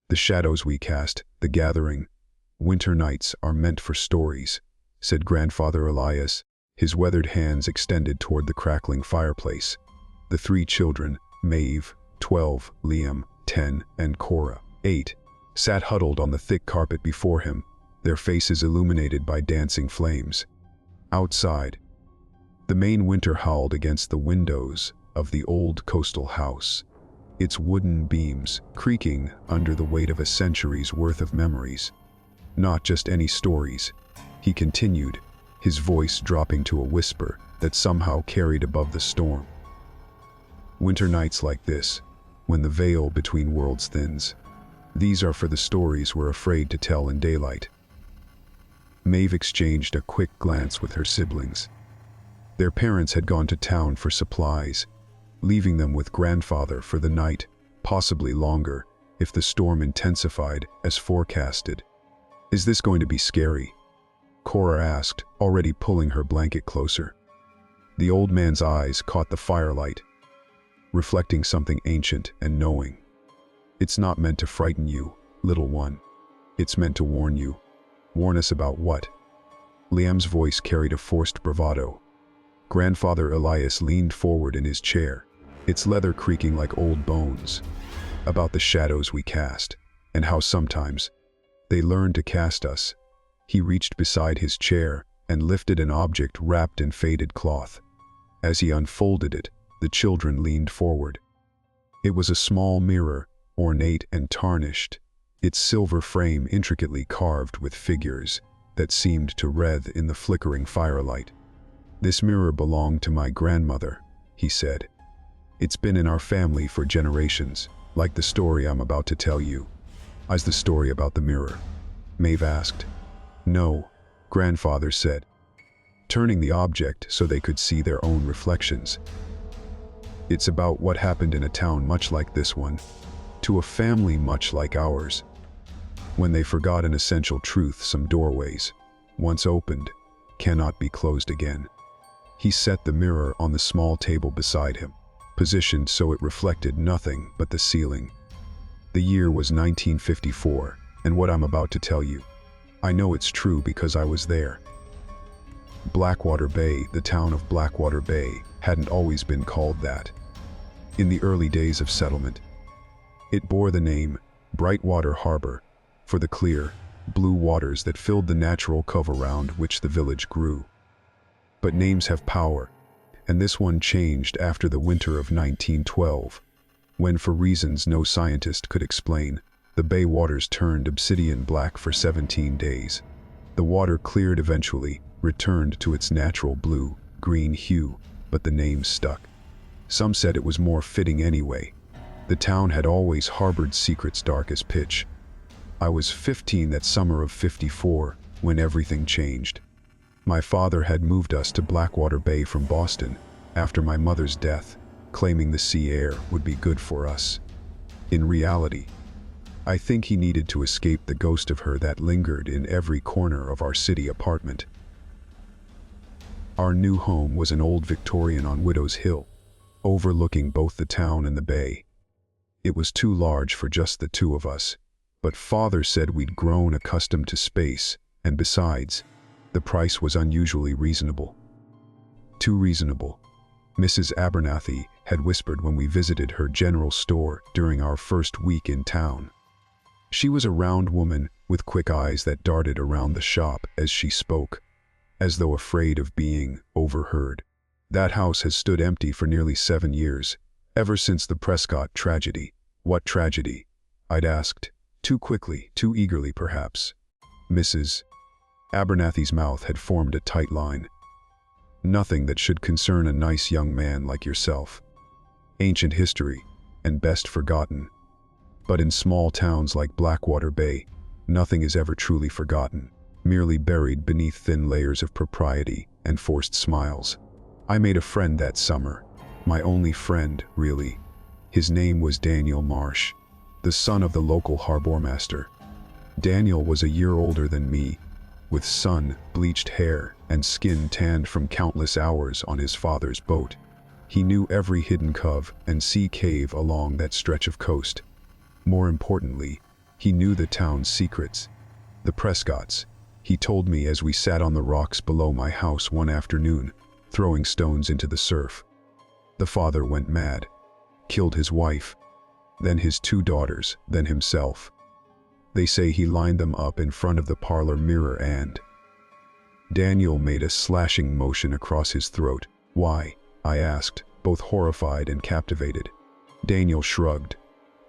The shadows we cast, the gathering. Winter nights are meant for stories, said Grandfather Elias, his weathered hands extended toward the crackling fireplace. The three children, Maeve, 12, Liam, 10, and Cora, 8, sat huddled on the thick carpet before him, their faces illuminated by dancing flames. Outside, the Maine winter howled against the windows of the old coastal house, its wooden beams creaking under the weight of a century's worth of memories. Not just any stories, he continued, his voice dropping to a whisper that somehow carried above the storm. Winter nights like this, when the veil between worlds thins, these are for the stories we're afraid to tell in daylight. Maeve exchanged a quick glance with her siblings. Their parents had gone to town for supplies, leaving them with Grandfather for the night, possibly longer, if the storm intensified as forecasted. Is this going to be scary? Cora asked, already pulling her blanket closer. The old man's eyes caught the firelight, reflecting something ancient and knowing. It's not meant to frighten you, little one. It's meant to warn you. Warn us about what? Liam's voice carried a forced bravado. Grandfather Elias leaned forward in his chair, its leather creaking like old bones. About the shadows we cast, and how sometimes they learn to cast us. He reached beside his chair and lifted an object wrapped in faded cloth. As he unfolded it, the children leaned forward. It was a small mirror, ornate and tarnished, its silver frame intricately carved with figures that seemed to writhe in the flickering firelight. This mirror belonged to my grandmother, he said. It's been in our family for generations, like the story I'm about to tell you. Is the story about the mirror? Maeve asked. No, Grandfather said, turning the object so they could see their own reflections. It's about what happened in a town much like this one, to a family much like ours. When they forgot an essential truth, some doorways, once opened, cannot be closed again. He set the mirror on the small table beside him, positioned so it reflected nothing but the ceiling. The year was 1954, and what I'm about to tell you, I know it's true because I was there. Blackwater Bay, the town of Blackwater Bay, hadn't always been called that. In the early days of settlement, it bore the name Brightwater Harbor for the clear, blue waters that filled the natural cove around which the village grew. But names have power, and this one changed after the winter of 1912, when for reasons no scientist could explain, the bay waters turned obsidian black for 17 days. The water cleared eventually, returned to its natural blue-green hue, but the name stuck. Some said it was more fitting anyway. The town had always harbored secrets dark as pitch. I was 15 that summer of '54 when everything changed. My father had moved us to Blackwater Bay from Boston after my mother's death, claiming the sea air would be good for us. In reality, I think he needed to escape the ghost of her that lingered in every corner of our city apartment. Our new home was an old Victorian on Widow's Hill, overlooking both the town and the bay. It was too large for just the two of us, but Father said we'd grown accustomed to space, and besides, the price was unusually reasonable. Too reasonable, Mrs. Abernathy had whispered when we visited her general store during our first week in town. She was a round woman with quick eyes that darted around the shop as she spoke, as though afraid of being overheard. That house has stood empty for nearly 7 years, ever since the Prescott tragedy. What tragedy? I'd asked, too quickly, too eagerly perhaps. Mrs. Abernathy's mouth had formed a tight line. Nothing that should concern a nice young man like yourself. Ancient history, and best forgotten. But in small towns like Blackwater Bay, nothing is ever truly forgotten, merely buried beneath thin layers of propriety and forced smiles. I made a friend that summer, my only friend, really. His name was Daniel Marsh, the son of the local harbormaster. Daniel was a year older than me, with sun-bleached hair and skin tanned from countless hours on his father's boat. He knew every hidden cove and sea cave along that stretch of coast. More importantly, He knew the town's secrets. The Prescotts, he told me as we sat on the rocks below my house one afternoon, throwing stones into the surf. The father went mad, killed his wife, then his 2 daughters, then himself. They say he lined them up in front of the parlor mirror and... Daniel made a slashing motion across his throat. "Why?" I asked, both horrified and captivated. Daniel shrugged.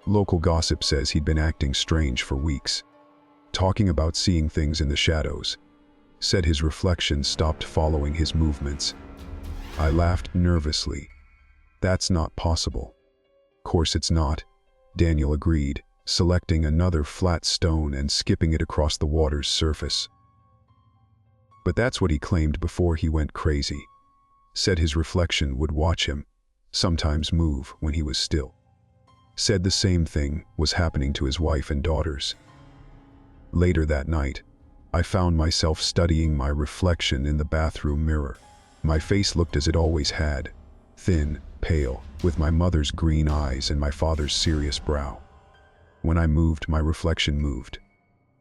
Local gossip says he'd been acting strange for weeks, talking about seeing things in the shadows. Said his reflection stopped following his movements. I laughed nervously. "That's not possible." "Course it's not," Daniel agreed, selecting another flat stone and skipping it across the water's surface. "But that's what he claimed before he went crazy. Said his reflection would watch him, sometimes move when he was still. Said the same thing was happening to his wife and daughters." Later that night, I found myself studying my reflection in the bathroom mirror. My face looked as it always had, thin, pale, with my mother's green eyes and my father's serious brow. When I moved, my reflection moved.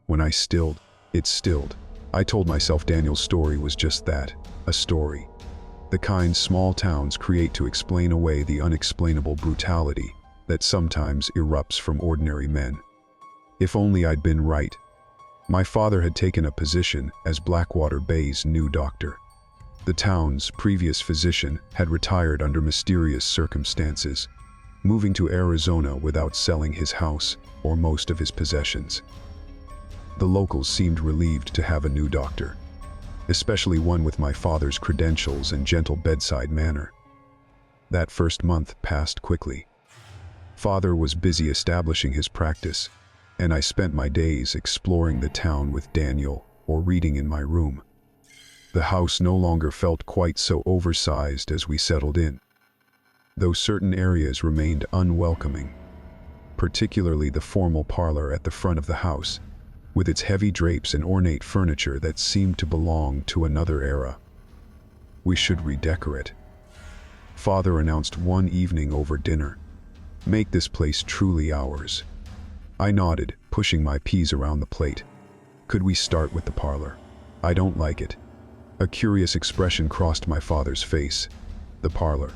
When I stilled, it stilled. I told myself Daniel's story was just that, a story. The kind small towns create to explain away the unexplainable brutality that sometimes erupts from ordinary men. If only I'd been right. My father had taken a position as Blackwater Bay's new doctor. The town's previous physician had retired under mysterious circumstances, moving to Arizona without selling his house or most of his possessions. The locals seemed relieved to have a new doctor, especially one with my father's credentials and gentle bedside manner. That first month passed quickly. Father was busy establishing his practice, and I spent my days exploring the town with Daniel or reading in my room. The house no longer felt quite so oversized as we settled in, though certain areas remained unwelcoming, particularly the formal parlor at the front of the house, with its heavy drapes and ornate furniture that seemed to belong to another era. "We should redecorate," Father announced one evening over dinner. "Make this place truly ours." I nodded, pushing my peas around the plate. "Could we start with the parlor?" "I don't like it." A curious expression crossed my father's face. "The parlor.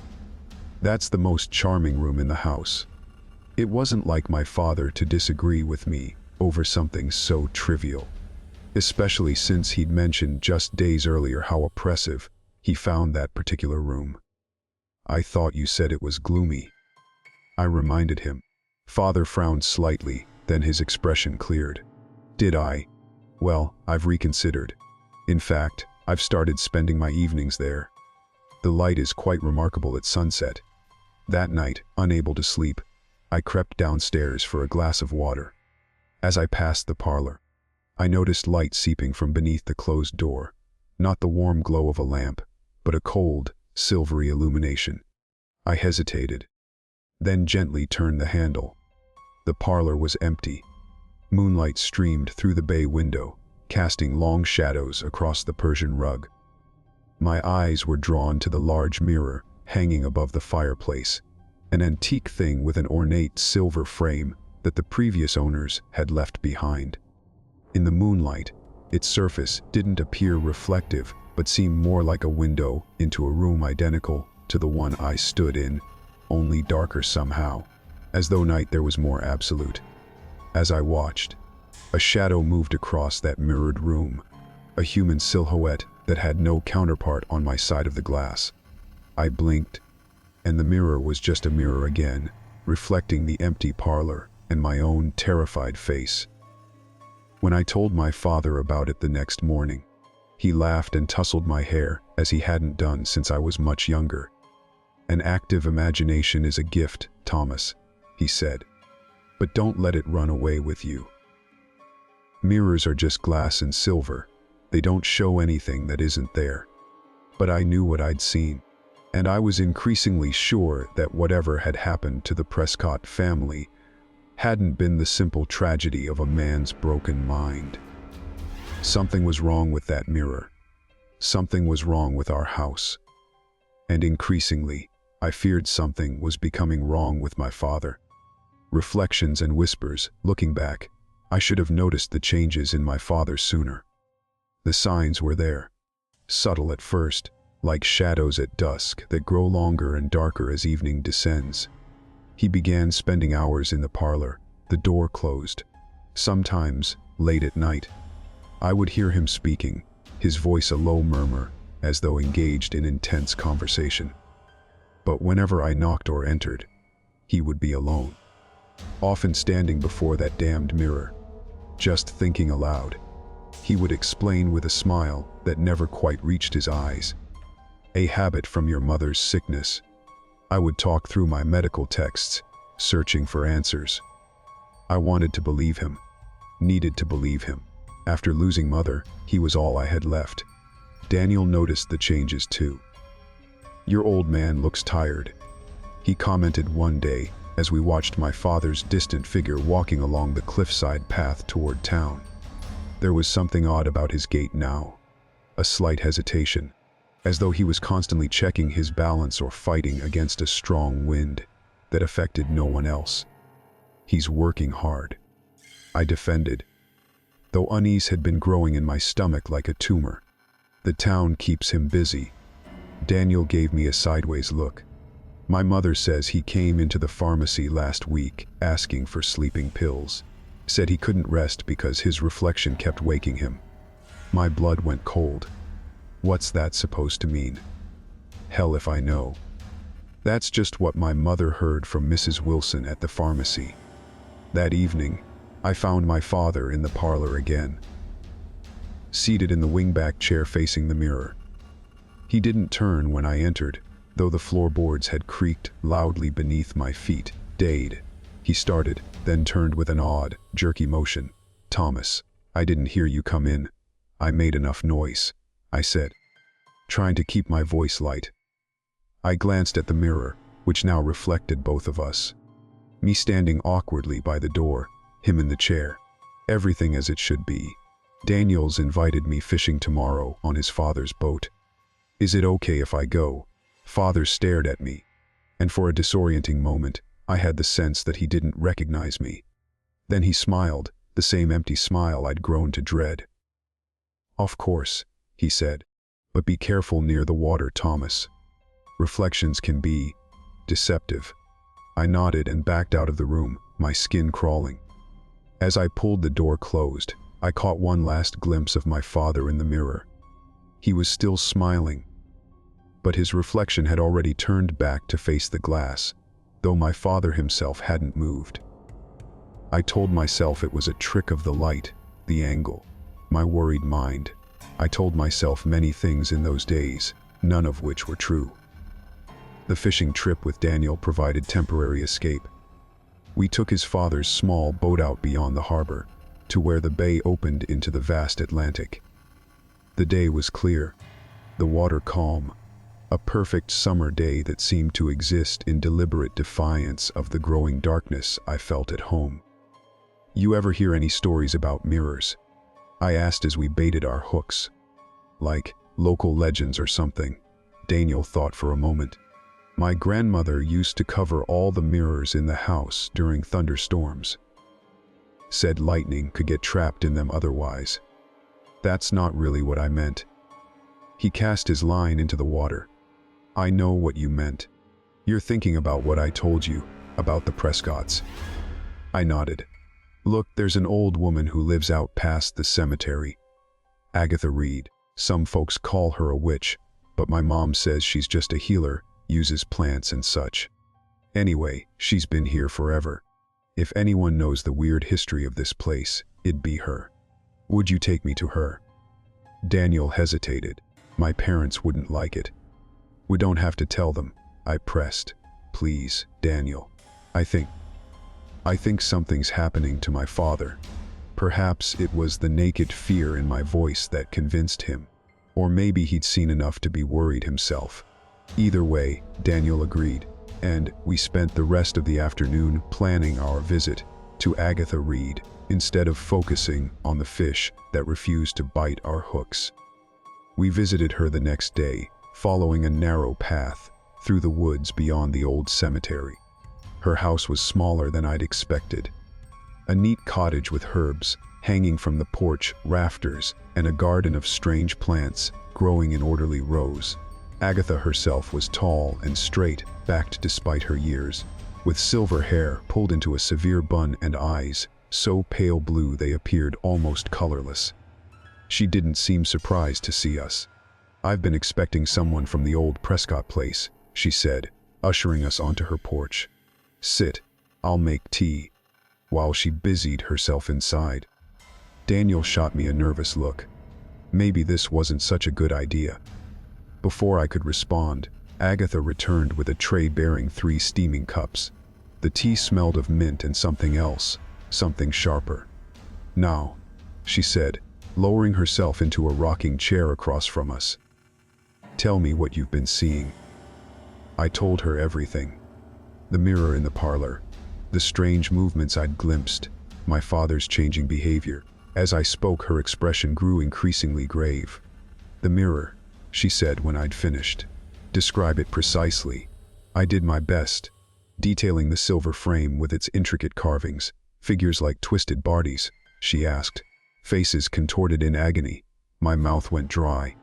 That's the most charming room in the house." It wasn't like my father to disagree with me over something so trivial, especially since he'd mentioned just days earlier how oppressive he found that particular room. "I thought you said it was gloomy," I reminded him. Father frowned slightly, then his expression cleared. "Did I? Well, I've reconsidered. In fact, I've started spending my evenings there. The light is quite remarkable at sunset." That night, unable to sleep, I crept downstairs for a glass of water. As I passed the parlor, I noticed light seeping from beneath the closed door, not the warm glow of a lamp, but a cold, silvery illumination. I hesitated, then gently turned the handle. The parlor was empty. Moonlight streamed through the bay window, casting long shadows across the Persian rug. My eyes were drawn to the large mirror hanging above the fireplace, an antique thing with an ornate silver frame that the previous owners had left behind. In the moonlight, its surface didn't appear reflective, but seemed more like a window into a room identical to the one I stood in, only darker somehow, as though night there was more absolute. As I watched, a shadow moved across that mirrored room, a human silhouette that had no counterpart on my side of the glass. I blinked, and the mirror was just a mirror again, reflecting the empty parlor and my own terrified face. When I told my father about it the next morning, he laughed and tousled my hair as he hadn't done since I was much younger. "An active imagination is a gift, Thomas," he said, "but don't let it run away with you. Mirrors are just glass and silver. They don't show anything that isn't there." But I knew what I'd seen, and I was increasingly sure that whatever had happened to the Prescott family hadn't been the simple tragedy of a man's broken mind. Something was wrong with that mirror. Something was wrong with our house. And increasingly, I feared something was becoming wrong with my father. Reflections and whispers, looking back, I should have noticed the changes in my father sooner. The signs were there, subtle at first, like shadows at dusk that grow longer and darker as evening descends. He began spending hours in the parlor, the door closed. Sometimes, late at night, I would hear him speaking, his voice a low murmur, as though engaged in intense conversation. But whenever I knocked or entered, he would be alone, often standing before that damned mirror, just thinking aloud. He would explain with a smile that never quite reached his eyes. A habit from your mother's sickness. I would talk through my medical texts, searching for answers. I wanted to believe him, needed to believe him. After losing mother, he was all I had left. Daniel noticed the changes too. "Your old man looks tired," he commented one day as we watched my father's distant figure walking along the cliffside path toward town. There was something odd about his gait now, a slight hesitation, as though he was constantly checking his balance or fighting against a strong wind that affected no one else. "He's working hard," I defended, though unease had been growing in my stomach like a tumor. "The town keeps him busy." Daniel gave me a sideways look. "My mother says he came into the pharmacy last week asking for sleeping pills. Said he couldn't rest because his reflection kept waking him." My blood went cold. What's that supposed to mean? Hell if I know. That's just what my mother heard from Mrs. Wilson at the pharmacy. That evening, I found my father in the parlor again, seated in the wingback chair facing the mirror. He didn't turn when I entered, though the floorboards had creaked loudly beneath my feet. "Dade," he started, then turned with an odd, jerky motion. "Thomas, I didn't hear you come in." "I made enough noise," I said, trying to keep my voice light. I glanced at the mirror, which now reflected both of us. Me standing awkwardly by the door, him in the chair. Everything as it should be. "Daniel's invited me fishing tomorrow on his father's boat. Is it okay if I go?" Father stared at me, and for a disorienting moment, I had the sense that he didn't recognize me. Then he smiled, the same empty smile I'd grown to dread. "Of course," he said, "but be careful near the water, Thomas. Reflections can be deceptive." I nodded and backed out of the room, my skin crawling. As I pulled the door closed, I caught one last glimpse of my father in the mirror. He was still smiling, but his reflection had already turned back to face the glass, though my father himself hadn't moved. I told myself it was a trick of the light, the angle, my worried mind. I told myself many things in those days, none of which were true. The fishing trip with Daniel provided temporary escape. We took his father's small boat out beyond the harbor, to where the bay opened into the vast Atlantic. The day was clear, the water calm, a perfect summer day that seemed to exist in deliberate defiance of the growing darkness I felt at home. "You ever hear any stories about mirrors?" I asked as we baited our hooks. "Like local legends or something?" Daniel thought for a moment. "My grandmother used to cover all the mirrors in the house during thunderstorms. Said lightning could get trapped in them otherwise." "That's not really what I meant." He cast his line into the water. "I know what you meant. You're thinking about what I told you, about the Prescotts." I nodded. "Look, there's an old woman who lives out past the cemetery. Agatha Reed. Some folks call her a witch, but my mom says she's just a healer, uses plants and such. Anyway, she's been here forever. If anyone knows the weird history of this place, it'd be her. Would you take me to her?" Daniel hesitated. "My parents wouldn't like it." "We don't have to tell them," I pressed. "Please, Daniel. I think something's happening to my father." Perhaps it was the naked fear in my voice that convinced him, or maybe he'd seen enough to be worried himself. Either way, Daniel agreed, and we spent the rest of the afternoon planning our visit to Agatha Reed instead of focusing on the fish that refused to bite our hooks. We visited her the next day, following a narrow path through the woods beyond the old cemetery. Her house was smaller than I'd expected. A neat cottage with herbs hanging from the porch rafters and a garden of strange plants growing in orderly rows. Agatha herself was tall and straight-backed despite her years, with silver hair pulled into a severe bun and eyes so pale blue they appeared almost colorless. She didn't seem surprised to see us. "I've been expecting someone from the old Prescott place," she said, ushering us onto her porch. "Sit, I'll make tea," while she busied herself inside. Daniel shot me a nervous look. Maybe this wasn't such a good idea. Before I could respond, Agatha returned with a tray bearing 3 steaming cups. The tea smelled of mint and something else, something sharper. "Now," she said, lowering herself into a rocking chair across from us. "Tell me what you've been seeing." I told her everything. The mirror in the parlor, the strange movements I'd glimpsed, my father's changing behavior. As I spoke, her expression grew increasingly grave. "The mirror," she said when I'd finished. "Describe it precisely." I did my best, detailing the silver frame with its intricate carvings, figures like twisted bodies. She asked, faces contorted in agony. My mouth went dry.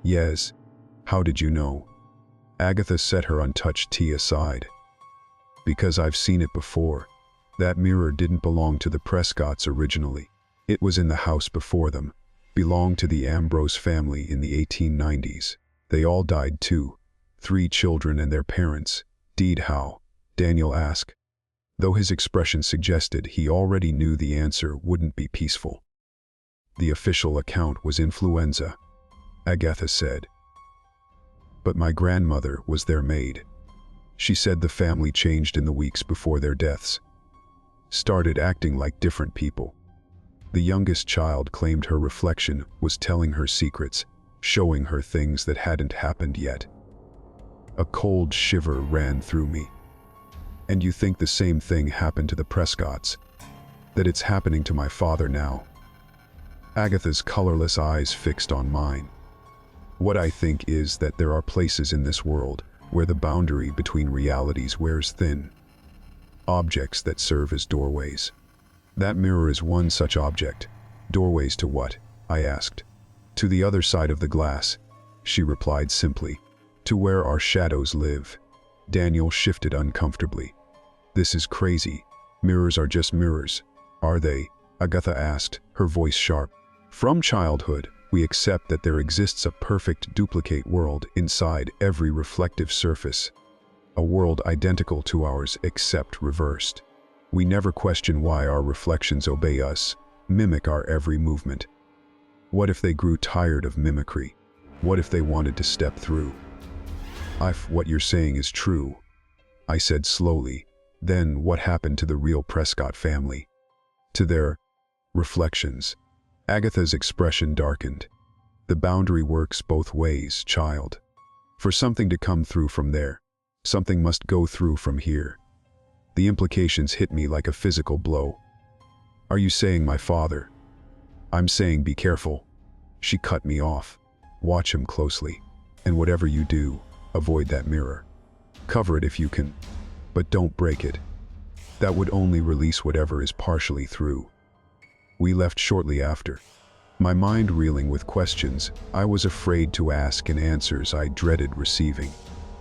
"Yes. How did you know?" Agatha set her untouched tea aside. "Because I've seen it before. That mirror didn't belong to the Prescotts originally. It was in the house before them, belonged to the Ambrose family in the 1890s. They all died too, 3 children and their parents. "Deed how?" Daniel asked, though his expression suggested he already knew the answer wouldn't be peaceful. "The official account was influenza," Agatha said. "But my grandmother was their maid. She said the family changed in the weeks before their deaths. Started acting like different people. The youngest child claimed her reflection was telling her secrets, showing her things that hadn't happened yet." A cold shiver ran through me. "And you think the same thing happened to the Prescotts? That it's happening to my father now?" Agatha's colorless eyes fixed on mine. "What I think is that there are places in this world where the boundary between realities wears thin. Objects that serve as doorways. That mirror is one such object." "Doorways to what?" I asked. "To the other side of the glass," she replied simply. "To where our shadows live." Daniel shifted uncomfortably. "This is crazy. Mirrors are just mirrors, are they?" Agatha asked, her voice sharp. "From childhood, we accept that there exists a perfect duplicate world inside every reflective surface. A world identical to ours except reversed. We never question why our reflections obey us, mimic our every movement. What if they grew tired of mimicry? What if they wanted to step through?" "If what you're saying is true," I said slowly, "then what happened to the real Prescott family? To their reflections?" Agatha's expression darkened. "The boundary works both ways, child. For something to come through from there, something must go through from here." The implications hit me like a physical blow. "Are you saying my father?" "I'm saying be careful." She cut me off. "Watch him closely. And whatever you do, avoid that mirror. Cover it if you can, but don't break it. That would only release whatever is partially through." We left shortly after, my mind reeling with questions I was afraid to ask and answers I dreaded receiving.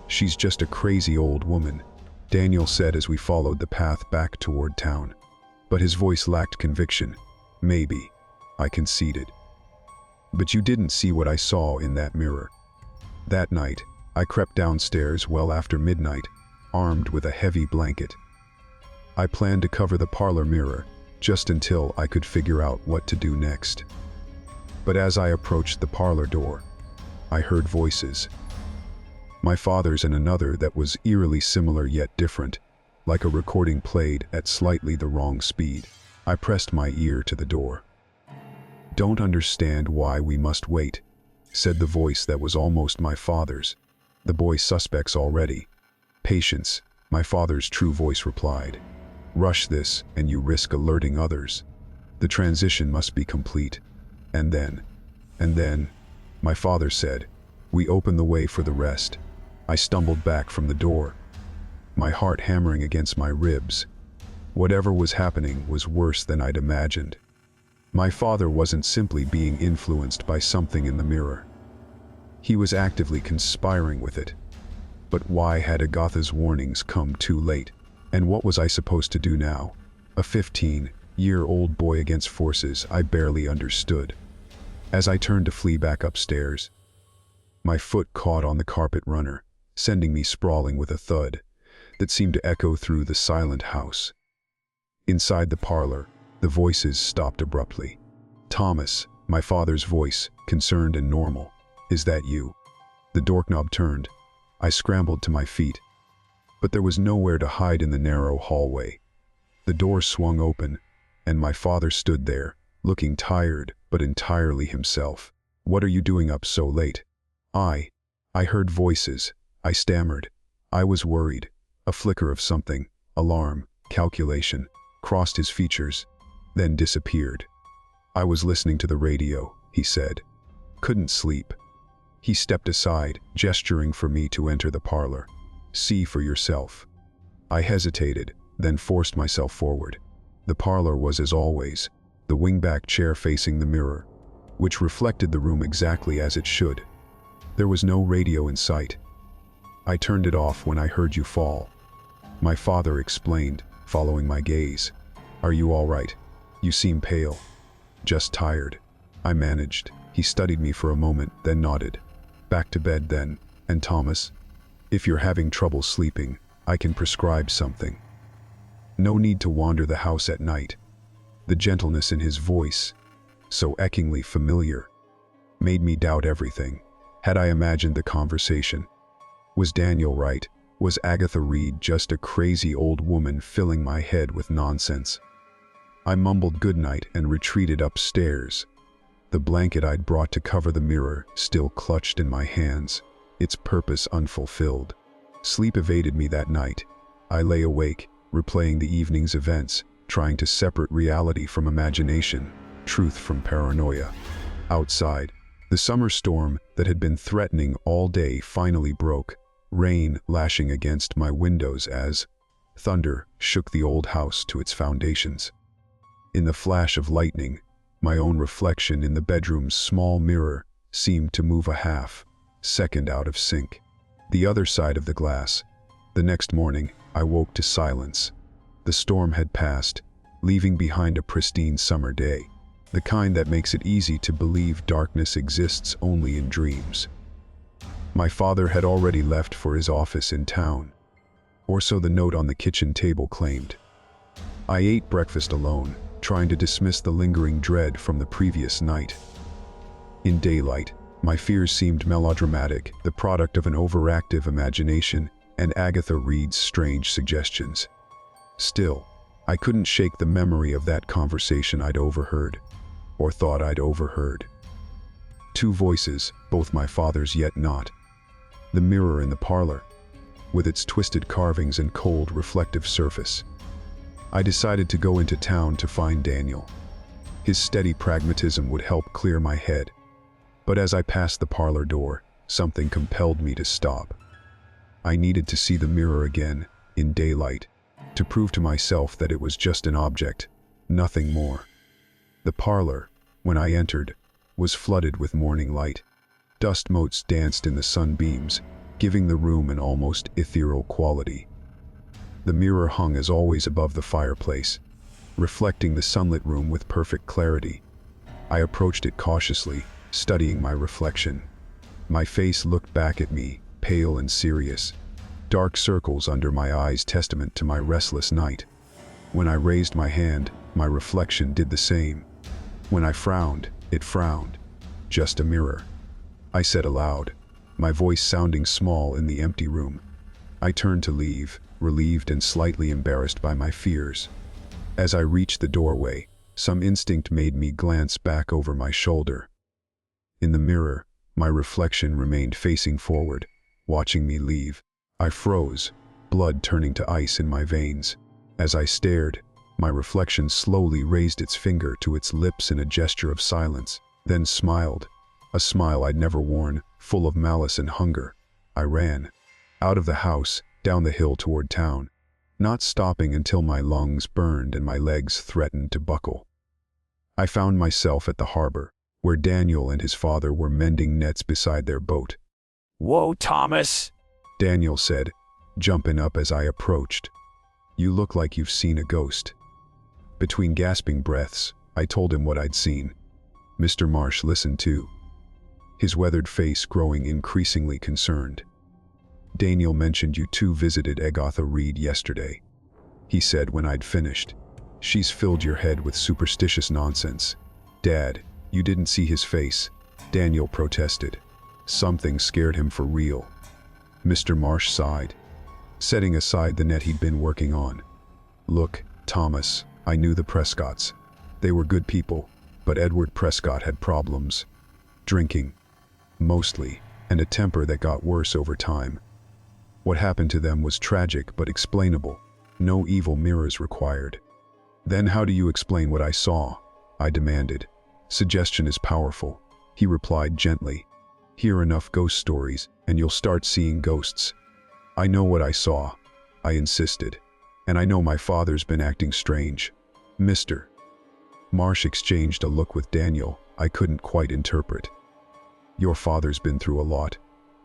"She's just a crazy old woman," Daniel said as we followed the path back toward town. But his voice lacked conviction. "Maybe," I conceded. "But you didn't see what I saw in that mirror." That night, I crept downstairs well after midnight, armed with a heavy blanket. I planned to cover the parlor mirror, just until I could figure out what to do next. But as I approached the parlor door, I heard voices. My father's and another that was eerily similar yet different, like a recording played at slightly the wrong speed. I pressed my ear to the door. "Don't understand why we must wait," said the voice that was almost my father's. "The boy suspects already." "Patience," my father's true voice replied. "Rush this and you risk alerting others. The transition must be complete. And then, my father said, we open the way for the rest." I stumbled back from the door, my heart hammering against my ribs. Whatever was happening was worse than I'd imagined. My father wasn't simply being influenced by something in the mirror. He was actively conspiring with it. But why had Agatha's warnings come too late? And what was I supposed to do now? A 15-year-old boy against forces I barely understood. As I turned to flee back upstairs, my foot caught on the carpet runner, sending me sprawling with a thud that seemed to echo through the silent house. Inside the parlor, the voices stopped abruptly. "Thomas," my father's voice, concerned and normal. "Is that you?" The doorknob turned. I scrambled to my feet, but there was nowhere to hide in the narrow hallway. The door swung open, and my father stood there, looking tired but entirely himself. "What are you doing up so late?" I heard voices. I stammered. I was worried. A flicker of something, alarm, calculation, crossed his features, then disappeared. "I was listening to the radio," he said. "Couldn't sleep." He stepped aside, gesturing for me to enter the parlor. "See for yourself." I hesitated, then forced myself forward. The parlor was as always, the wingback chair facing the mirror, which reflected the room exactly as it should. There was no radio in sight. "I turned it off when I heard you fall," my father explained, following my gaze. "Are you all right? You seem pale." "Just tired," I managed. He studied me for a moment, then nodded. "Back to bed then, and Thomas, if you're having trouble sleeping, I can prescribe something. No need to wander the house at night." The gentleness in his voice, so achingly familiar, made me doubt everything. Had I imagined the conversation? Was Daniel right? Was Agatha Reed just a crazy old woman filling my head with nonsense? I mumbled goodnight and retreated upstairs, the blanket I'd brought to cover the mirror still clutched in my hands, its purpose unfulfilled. Sleep evaded me that night. I lay awake, replaying the evening's events, trying to separate reality from imagination, truth from paranoia. Outside, the summer storm that had been threatening all day finally broke, rain lashing against my windows as thunder shook the old house to its foundations. In the flash of lightning, my own reflection in the bedroom's small mirror seemed to move a half-second out of sync. The other side of the glass. The next morning, I woke to silence. The storm had passed, leaving behind a pristine summer day, the kind that makes it easy to believe darkness exists only in dreams. My father had already left for his office in town, or so the note on the kitchen table claimed. I ate breakfast alone, trying to dismiss the lingering dread from the previous night. In daylight, my fears seemed melodramatic, the product of an overactive imagination and Agatha Reed's strange suggestions. Still, I couldn't shake the memory of that conversation I'd overheard, or thought I'd overheard. Two voices, both my father's yet not. The mirror in the parlor, with its twisted carvings and cold, reflective surface. I decided to go into town to find Daniel. His steady pragmatism would help clear my head. But as I passed the parlor door, something compelled me to stop. I needed to see the mirror again, in daylight, to prove to myself that it was just an object, nothing more. The parlor, when I entered, was flooded with morning light. Dust motes danced in the sunbeams, giving the room an almost ethereal quality. The mirror hung as always above the fireplace, reflecting the sunlit room with perfect clarity. I approached it cautiously, studying my reflection. My face looked back at me, pale and serious, dark circles under my eyes testament to my restless night. When I raised my hand, my reflection did the same. When I frowned, it frowned. "Just a mirror," I said aloud, my voice sounding small in the empty room. I turned to leave, relieved and slightly embarrassed by my fears. As I reached the doorway, some instinct made me glance back over my shoulder. In the mirror, my reflection remained facing forward, watching me leave. I froze, blood turning to ice in my veins. As I stared, my reflection slowly raised its finger to its lips in a gesture of silence, then smiled, a smile I'd never worn, full of malice and hunger. I ran. Out of the house, down the hill toward town. not stopping until my lungs burned and my legs threatened to buckle. I found myself at the harbor, where Daniel and his father were mending nets beside their boat. "Whoa, Thomas," Daniel said, jumping up as I approached. "You look like you've seen a ghost." Between gasping breaths, I told him what I'd seen. Mr. Marsh listened too, his weathered face growing increasingly concerned. "Daniel mentioned you two visited Agatha Reed yesterday," he said when I'd finished. "She's filled your head with superstitious nonsense." "Dad, you didn't see his face," Daniel protested. "Something scared him for real." Mr. Marsh sighed, setting aside the net he'd been working on. "Look, Thomas, I knew the Prescotts. They were good people, but Edward Prescott had problems. Drinking, mostly, and a temper that got worse over time. What happened to them was tragic but explainable. No evil mirrors required." "Then how do you explain what I saw?" I demanded. "Suggestion is powerful," he replied gently. "Hear enough ghost stories, and you'll start seeing ghosts." "I know what I saw," I insisted. "And I know my father's been acting strange." Mr. Marsh exchanged a look with Daniel I couldn't quite interpret. "Your father's been through a lot.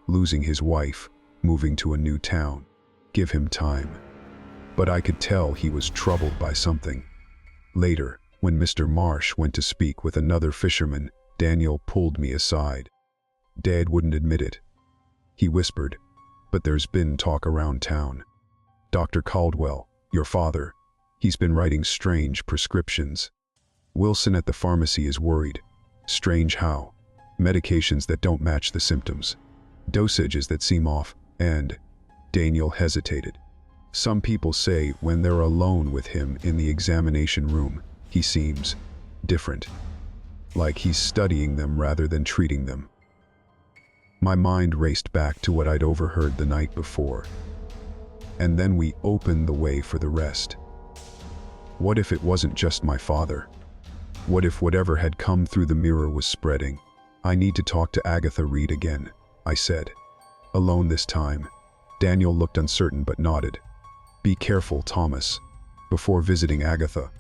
Losing his wife, moving to a new town. Give him time." But I could tell he was troubled by something. Later, when Mr. Marsh went to speak with another fisherman, Daniel pulled me aside. "Dad wouldn't admit it," he whispered, "but there's been talk around town. Dr. Caldwell, your father, he's been writing strange prescriptions. Wilson at the pharmacy is worried. Strange how? Medications that don't match the symptoms. Dosages that seem off, and..." Daniel hesitated. "Some people say when they're alone with him in the examination room, he seems different. Like he's studying them rather than treating them." My mind raced back to what I'd overheard the night before. And then we opened the way for the rest. What if it wasn't just my father? What if whatever had come through the mirror was spreading? "I need to talk to Agatha Reed again," I said. "Alone this time." Daniel looked uncertain but nodded. "Be careful, Thomas. Before visiting Agatha."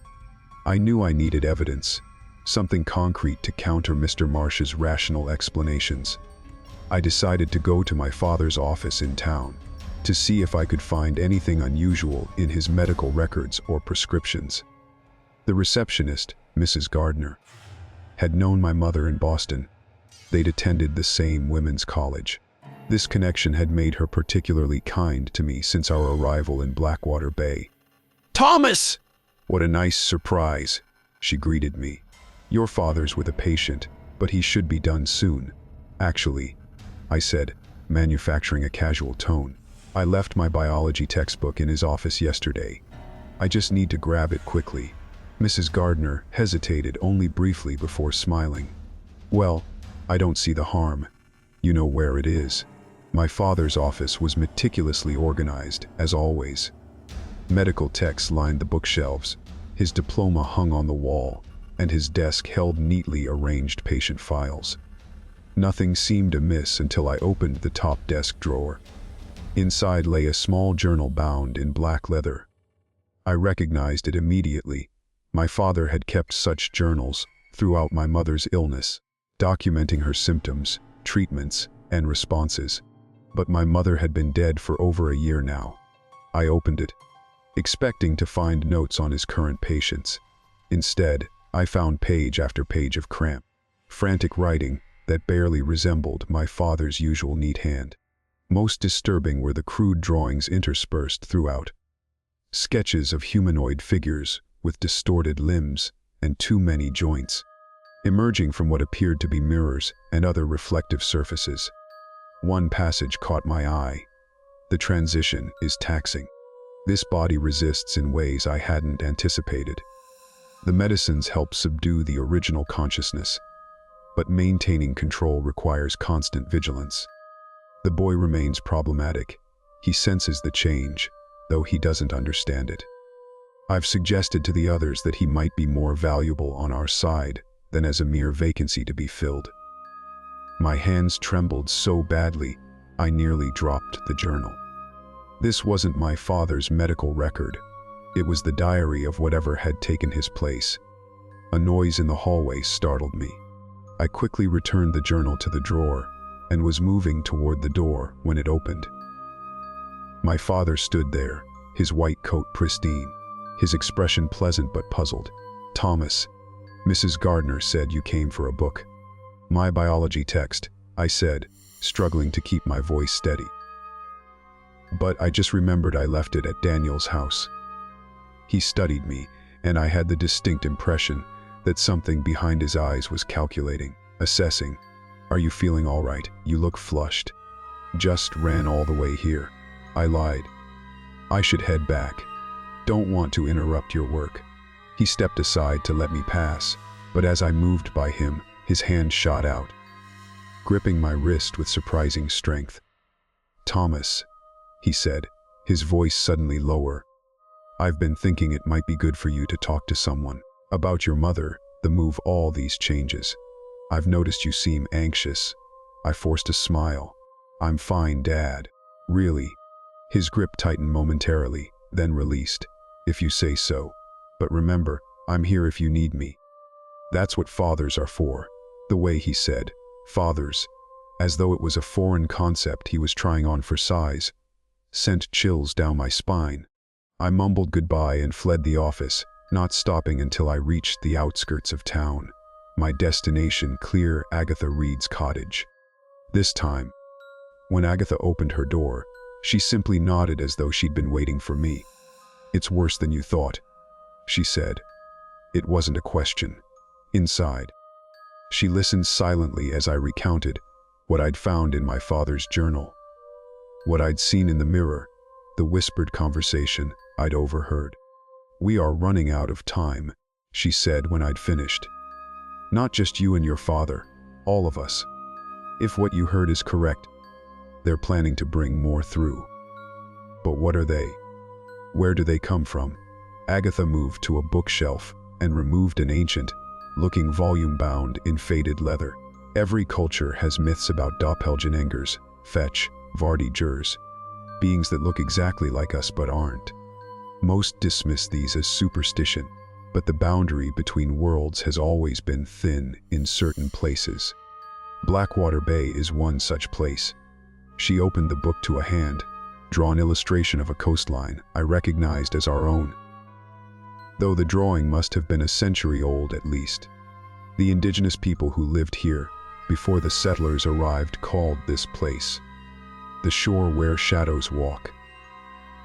I knew I needed evidence, something concrete to counter Mr. Marsh's rational explanations. I decided to go to my father's office in town, to see if I could find anything unusual in his medical records or prescriptions. The receptionist, Mrs. Gardner, had known my mother in Boston. They'd attended the same women's college. This connection had made her particularly kind to me since our arrival in Blackwater Bay. "Thomas!" "What a nice surprise," she greeted me. "Your father's with a patient, but he should be done soon." "Actually," I said, manufacturing a casual tone, "I left my biology textbook in his office yesterday. I just need to grab it quickly." Mrs. Gardner hesitated only briefly before smiling. "Well, I don't see the harm. You know where it is." My father's office was meticulously organized, as always. Medical texts lined the bookshelves, his diploma hung on the wall, and his desk held neatly arranged patient files. Nothing seemed amiss until I opened the top desk drawer. Inside lay a small journal bound in black leather. I recognized it immediately. My father had kept such journals throughout my mother's illness, documenting her symptoms, treatments, and responses. But my mother had been dead for over a year now. I opened it, expecting to find notes on his current patients. Instead, I found page after page of frantic writing that barely resembled my father's usual neat hand. Most disturbing were the crude drawings interspersed throughout. Sketches of humanoid figures with distorted limbs and too many joints, emerging from what appeared to be mirrors and other reflective surfaces. One passage caught my eye. "The transition is taxing. This body resists in ways I hadn't anticipated. The medicines help subdue the original consciousness, but maintaining control requires constant vigilance. The boy remains problematic. He senses the change, though he doesn't understand it. I've suggested to the others that he might be more valuable on our side than as a mere vacancy to be filled." My hands trembled so badly, I nearly dropped the journal. This wasn't my father's medical record. It was the diary of whatever had taken his place. A noise in the hallway startled me. I quickly returned the journal to the drawer and was moving toward the door when it opened. My father stood there, his white coat pristine, his expression pleasant but puzzled. "Thomas, Mrs. Gardner said you came for a book." "My biology text," I said, struggling to keep my voice steady. "But I just remembered I left it at Daniel's house." He studied me, and I had the distinct impression that something behind his eyes was calculating, assessing. "Are you feeling all right? You look flushed." "Just ran all the way here," I lied. "I should head back. Don't want to interrupt your work." He stepped aside to let me pass, but as I moved by him, his hand shot out, gripping my wrist with surprising strength. "Thomas," he said, his voice suddenly lower, "I've been thinking it might be good for you to talk to someone about your mother, the move, all these changes. I've noticed you seem anxious." I forced a smile. "I'm fine, Dad. Really." His grip tightened momentarily, then released. "If you say so. But remember, I'm here if you need me." That's what fathers are for. The way he said, "fathers," as though it was a foreign concept he was trying on for size, sent chills down my spine. I mumbled goodbye and fled the office, not stopping until I reached the outskirts of town. My destination clear, Agatha Reed's cottage. This time, when Agatha opened her door, she simply nodded as though she'd been waiting for me. "It's worse than you thought," she said. It wasn't a question. Inside. She listened silently as I recounted what I'd found in my father's journal, what I'd seen in the mirror, the whispered conversation I'd overheard. "We are running out of time," she said when I'd finished. "Not just you and your father, all of us. If what you heard is correct, they're planning to bring more through. But what are they? Where do they come from?" Agatha moved to a bookshelf and removed an ancient-looking volume bound in faded leather. "Every culture has myths about doppelgangers, fetch, Vardijers, beings that look exactly like us but aren't. Most dismiss these as superstition, but the boundary between worlds has always been thin in certain places. Blackwater Bay is one such place." She opened the book to a hand-drawn illustration of a coastline I recognized as our own, though the drawing must have been a century old at least. The indigenous people who lived here before the settlers arrived called this place the shore where shadows walk.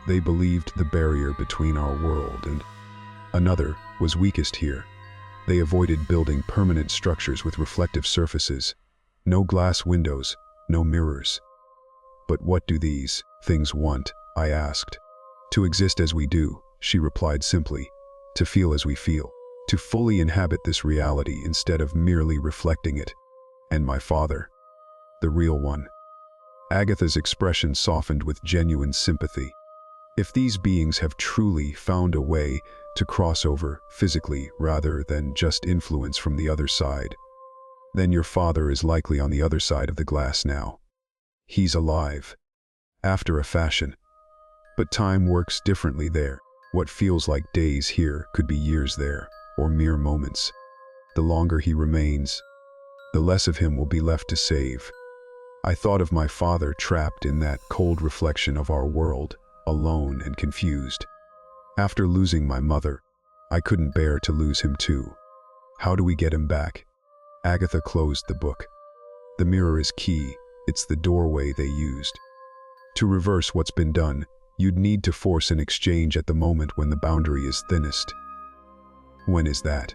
They believed the barrier between our world and another was weakest here. They avoided building permanent structures with reflective surfaces, no glass windows, no mirrors. "But what do these things want?" I asked. "To exist as we do," she replied simply. "To feel as we feel. To fully inhabit this reality instead of merely reflecting it." "And my father? The real one?" Agatha's expression softened with genuine sympathy. "If these beings have truly found a way to cross over physically rather than just influence from the other side, then your father is likely on the other side of the glass now. He's alive, after a fashion. But time works differently there. What feels like days here could be years there, or mere moments. The longer he remains, the less of him will be left to save." I thought of my father trapped in that cold reflection of our world, alone and confused. After losing my mother, I couldn't bear to lose him too. "How do we get him back?" Agatha closed the book. "The mirror is key. It's the doorway they used. To reverse what's been done, you'd need to force an exchange at the moment when the boundary is thinnest." "When is that?"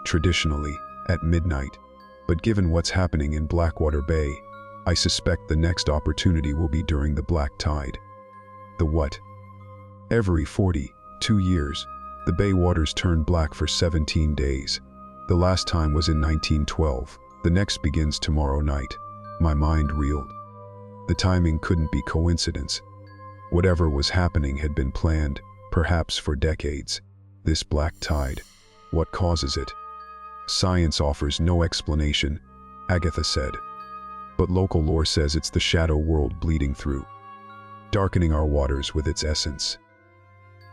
"Traditionally, at midnight. But given what's happening in Blackwater Bay, I suspect the next opportunity will be during the black tide." "The what?" "Every 42 years, the bay waters turn black for 17 days. The last time was in 1912. The next begins tomorrow night." My mind reeled. The timing couldn't be coincidence. Whatever was happening had been planned, perhaps for decades. This black tide, what causes it? "Science offers no explanation," Agatha said. "But local lore says it's the shadow world bleeding through. darkening our waters with its essence.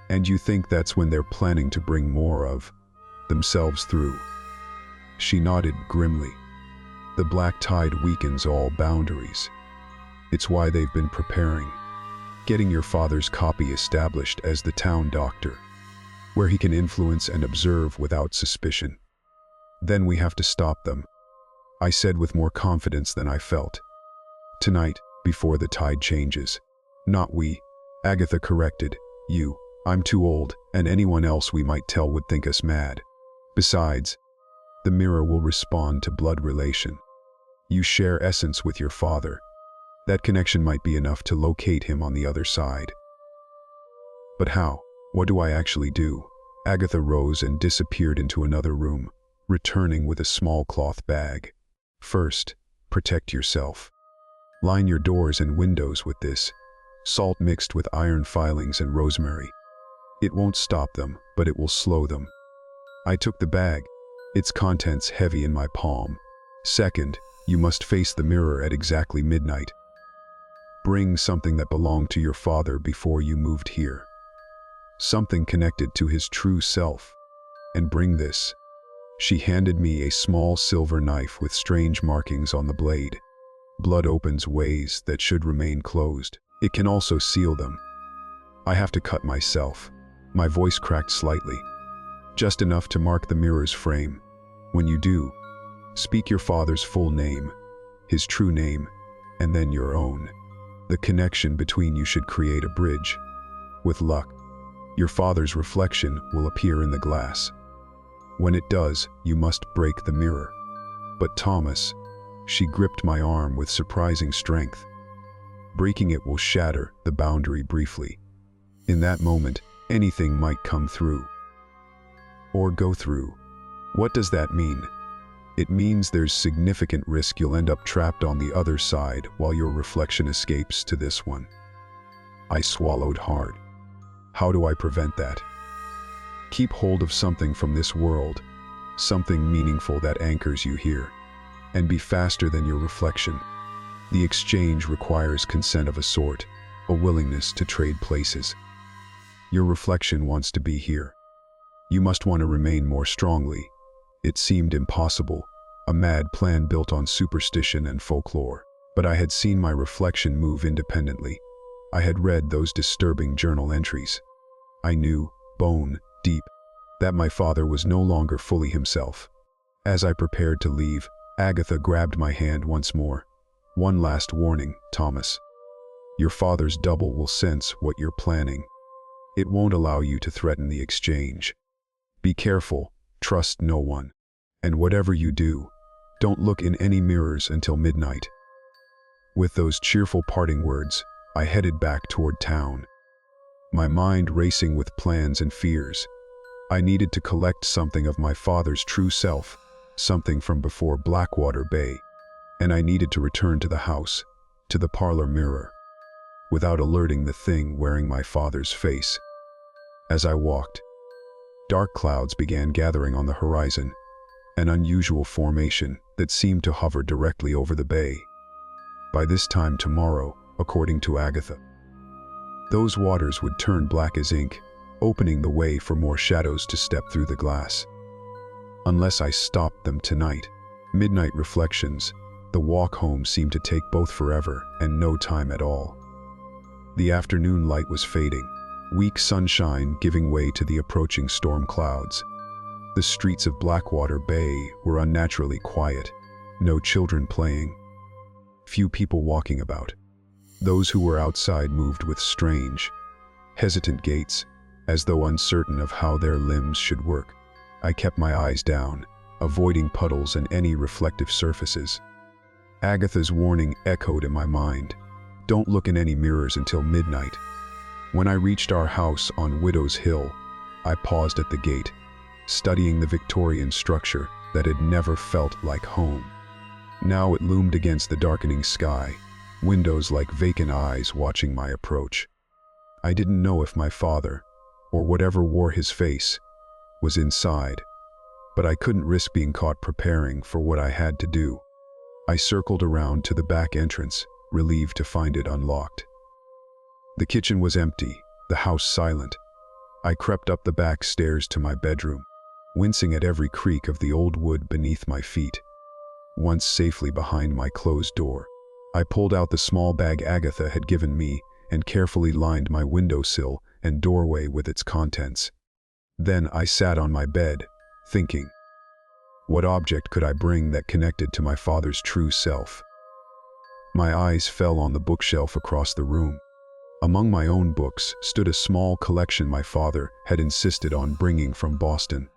And you think that's when they're planning to bring more of themselves through? She nodded grimly. The black tide weakens all boundaries. It's why they've been preparing, getting your father's copy established as the town doctor, where he can influence and observe without suspicion. Then we have to stop them, I said with more confidence than I felt. Tonight, before the tide changes. Not we, Agatha corrected. You. I'm too old, and anyone else we might tell would think us mad. Besides, the mirror will respond to blood relation. You share essence with your father. That connection might be enough to locate him on the other side. But how? What do I actually do? Agatha rose and disappeared into another room, returning with a small cloth bag. First, protect yourself. Line your doors and windows with this, salt mixed with iron filings and rosemary. It won't stop them, but it will slow them. I took the bag, its contents heavy in my palm. Second, you must face the mirror at exactly midnight. Bring something that belonged to your father before you moved here. Something connected to his true self. And bring this. She handed me a small silver knife with strange markings on the blade. Blood opens ways that should remain closed. It can also seal them. I have to cut myself. My voice cracked slightly, just enough to mark the mirror's frame. When you do, speak your father's full name, his true name, and then your own. The connection between you should create a bridge. With luck, your father's reflection will appear in the glass. When it does, you must break the mirror. But Thomas, she gripped my arm with surprising strength. Breaking it will shatter the boundary briefly. In that moment, anything might come through. Or go through. What does that mean? It means there's significant risk you'll end up trapped on the other side while your reflection escapes to this one. I swallowed hard. How do I prevent that? Keep hold of something from this world, something meaningful that anchors you here, and be faster than your reflection. The exchange requires consent of a sort, a willingness to trade places. Your reflection wants to be here. You must want to remain more strongly. It seemed impossible, a mad plan built on superstition and folklore. But I had seen my reflection move independently. I had read those disturbing journal entries. I knew, bone deep, that my father was no longer fully himself. As I prepared to leave, Agatha grabbed my hand once more. One last warning, Thomas. Your father's double will sense what you're planning. It won't allow you to threaten the exchange. Be careful, trust no one. And whatever you do, don't look in any mirrors until midnight. With those cheerful parting words, I headed back toward town. My mind racing with plans and fears. I needed to collect something of my father's true self, something from before Blackwater Bay, and I needed to return to the house, to the parlor mirror, without alerting the thing wearing my father's face. As I walked, dark clouds began gathering on the horizon, an unusual formation that seemed to hover directly over the bay. By this time tomorrow, according to Agatha, those waters would turn black as ink, opening the way for more shadows to step through the glass. Unless I stopped them tonight. Midnight reflections, the walk home seemed to take both forever and no time at all. The afternoon light was fading, weak sunshine giving way to the approaching storm clouds. The streets of Blackwater Bay were unnaturally quiet, no children playing, few people walking about. Those who were outside moved with strange, hesitant gaits, as though uncertain of how their limbs should work. I kept my eyes down, avoiding puddles and any reflective surfaces. Agatha's warning echoed in my mind. Don't look in any mirrors until midnight. When I reached our house on Widow's Hill, I paused at the gate, studying the Victorian structure that had never felt like home. Now it loomed against the darkening sky, windows like vacant eyes watching my approach. I didn't know if my father, or whatever wore his face, was inside, but I couldn't risk being caught preparing for what I had to do. I circled around to the back entrance, relieved to find it unlocked. The kitchen was empty, the house silent. I crept up the back stairs to my bedroom, wincing at every creak of the old wood beneath my feet. Once safely behind my closed door, I pulled out the small bag Agatha had given me and carefully lined my windowsill and doorway with its contents. Then I sat on my bed, thinking, what object could I bring that connected to my father's true self? My eyes fell on the bookshelf across the room. Among my own books stood a small collection my father had insisted on bringing from Boston.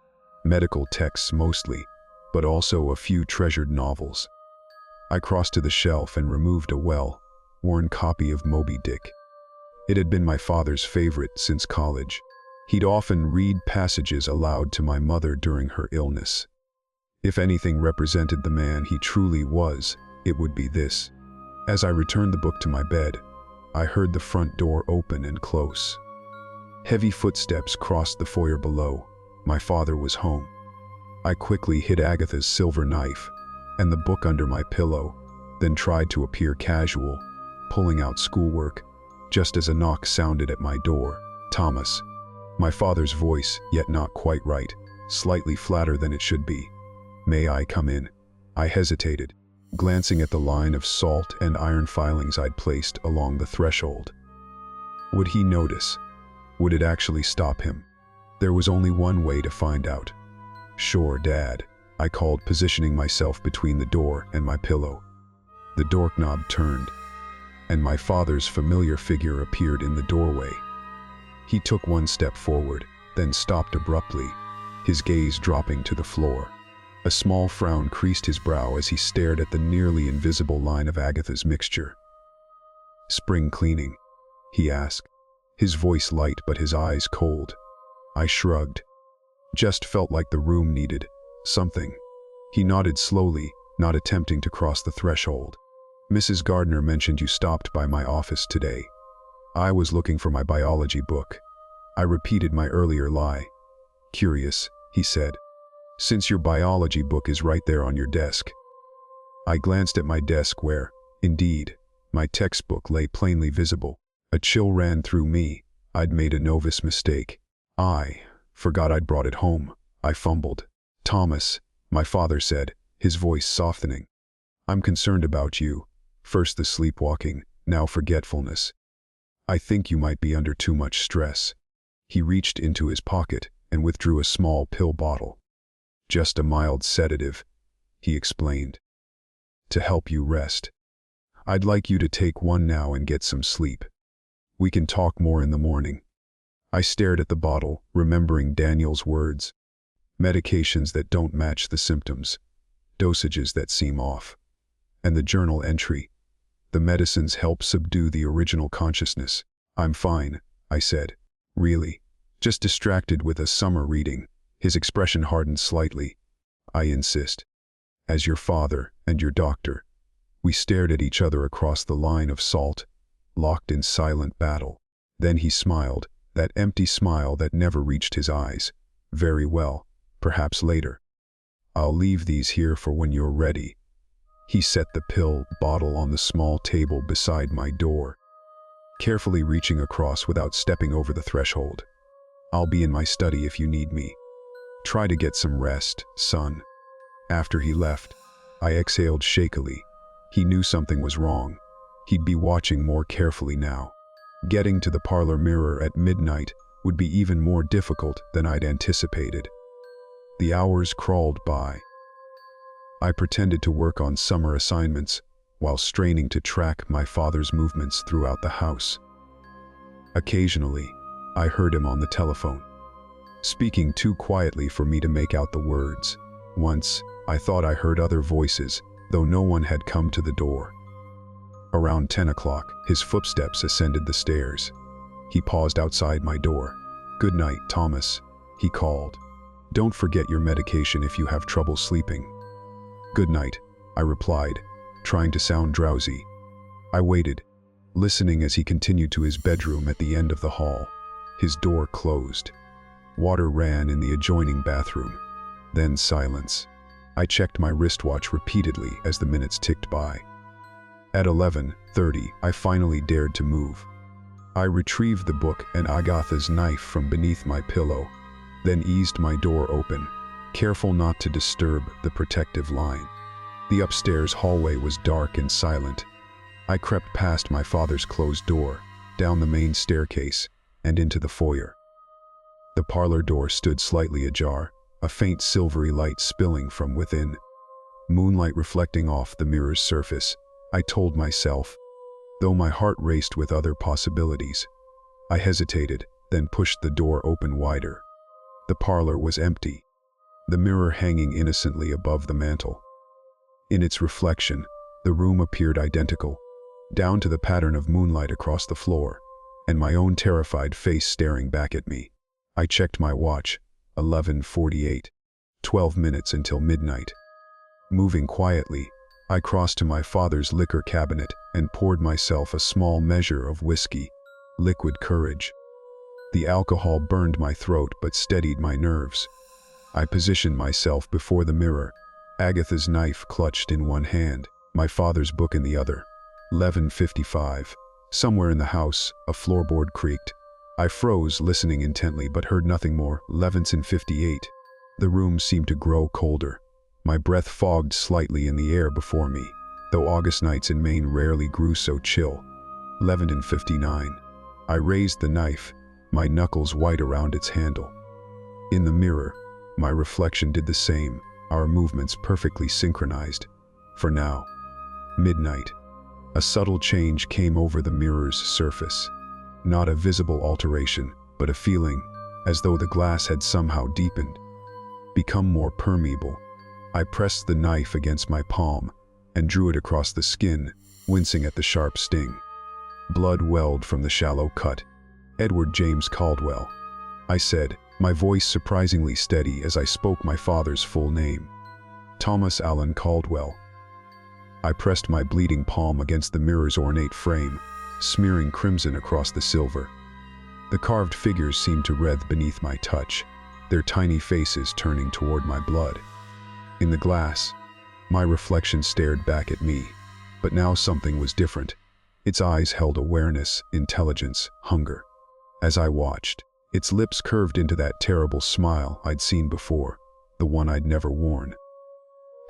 Medical texts mostly, but also a few treasured novels. I crossed to the shelf and removed a well-worn copy of Moby Dick. It had been my father's favorite since college. He'd often read passages aloud to my mother during her illness. If anything represented the man he truly was, it would be this. As I returned the book to my bed, I heard the front door open and close. Heavy footsteps crossed the foyer below. My father was home. I quickly hid Agatha's silver knife and the book under my pillow, then tried to appear casual, pulling out schoolwork, just as a knock sounded at my door. Thomas. My father's voice, yet not quite right, slightly flatter than it should be. May I come in? I hesitated, glancing at the line of salt and iron filings I'd placed along the threshold. Would he notice? Would it actually stop him? There was only one way to find out. Sure, Dad, I called, positioning myself between the door and my pillow. The doorknob turned, and my father's familiar figure appeared in the doorway. He took one step forward, then stopped abruptly, his gaze dropping to the floor. A small frown creased his brow as he stared at the nearly invisible line of Agatha's mixture. "Spring cleaning?" he asked, his voice light but his eyes cold. I shrugged. Just felt like the room needed something. He nodded slowly, not attempting to cross the threshold. "Mrs. Gardner mentioned you stopped by my office today. I was looking for my biology book." I repeated my earlier lie. "Curious," he said, "since your biology book is right there on your desk." I glanced at my desk where, indeed, my textbook lay plainly visible. A chill ran through me. I'd made a novice mistake. I forgot I'd brought it home. I fumbled. "Thomas," my father said, his voice softening. "I'm concerned about you. First the sleepwalking, now forgetfulness. I think you might be under too much stress." He reached into his pocket and withdrew a small pill bottle. "Just a mild sedative," he explained, "to help you rest. I'd like you to take one now and get some sleep. We can talk more in the morning." I stared at the bottle, remembering Daniel's words. Medications that don't match the symptoms, dosages that seem off, and the journal entry. The medicines help subdue the original consciousness. "I'm fine," I said. "Really. Just distracted with a summer reading." His expression hardened slightly. "I insist. As your father and your doctor." We stared at each other across the line of salt, locked in silent battle. Then he smiled, that empty smile that never reached his eyes. "Very well. Perhaps later. I'll leave these here for when you're ready." He set the pill bottle on the small table beside my door, carefully reaching across without stepping over the threshold. "I'll be in my study if you need me. Try to get some rest, son." After he left, I exhaled shakily. He knew something was wrong. He'd be watching more carefully now. Getting to the parlor mirror at midnight would be even more difficult than I'd anticipated. The hours crawled by. I pretended to work on summer assignments while straining to track my father's movements throughout the house. Occasionally, I heard him on the telephone, speaking too quietly for me to make out the words. Once, I thought I heard other voices, though no one had come to the door. Around 10 o'clock, his footsteps ascended the stairs. He paused outside my door. "Good night, Thomas," he called. "Don't forget your medication if you have trouble sleeping." "Good night," I replied, trying to sound drowsy. I waited, listening as he continued to his bedroom at the end of the hall. His door closed. Water ran in the adjoining bathroom. Then silence. I checked my wristwatch repeatedly as the minutes ticked by. At 11:30, I finally dared to move. I retrieved the book and Agatha's knife from beneath my pillow, then eased my door open, careful not to disturb the protective line. The upstairs hallway was dark and silent. I crept past my father's closed door, down the main staircase, and into the foyer. The parlor door stood slightly ajar, a faint silvery light spilling from within. Moonlight reflecting off the mirror's surface, I told myself, though my heart raced with other possibilities. I hesitated, then pushed the door open wider. The parlor was empty, the mirror hanging innocently above the mantel. In its reflection, the room appeared identical, down to the pattern of moonlight across the floor, and my own terrified face staring back at me. I checked my watch, 11:48, 12 minutes until midnight. Moving quietly, I crossed to my father's liquor cabinet and poured myself a small measure of whiskey, liquid courage. The alcohol burned my throat but steadied my nerves. I positioned myself before the mirror, Agatha's knife clutched in one hand, my father's book in the other. 11:55. Somewhere in the house, a floorboard creaked. I froze, listening intently, but heard nothing more. 11:58. The room seemed to grow colder. My breath fogged slightly in the air before me, though August nights in Maine rarely grew so chill. 11:59. I raised the knife, my knuckles white around its handle. In the mirror, my reflection did the same, our movements perfectly synchronized. For now. Midnight. A subtle change came over the mirror's surface. Not a visible alteration, but a feeling, as though the glass had somehow deepened, become more permeable. I pressed the knife against my palm and drew it across the skin, wincing at the sharp sting. Blood welled from the shallow cut. "Edward James Caldwell," I said, my voice surprisingly steady as I spoke my father's full name. "Thomas Allen Caldwell." I pressed my bleeding palm against the mirror's ornate frame, smearing crimson across the silver. The carved figures seemed to writhe beneath my touch, their tiny faces turning toward my blood. In the glass, my reflection stared back at me, but now something was different. Its eyes held awareness, intelligence, hunger. As I watched, its lips curved into that terrible smile I'd seen before, the one I'd never worn.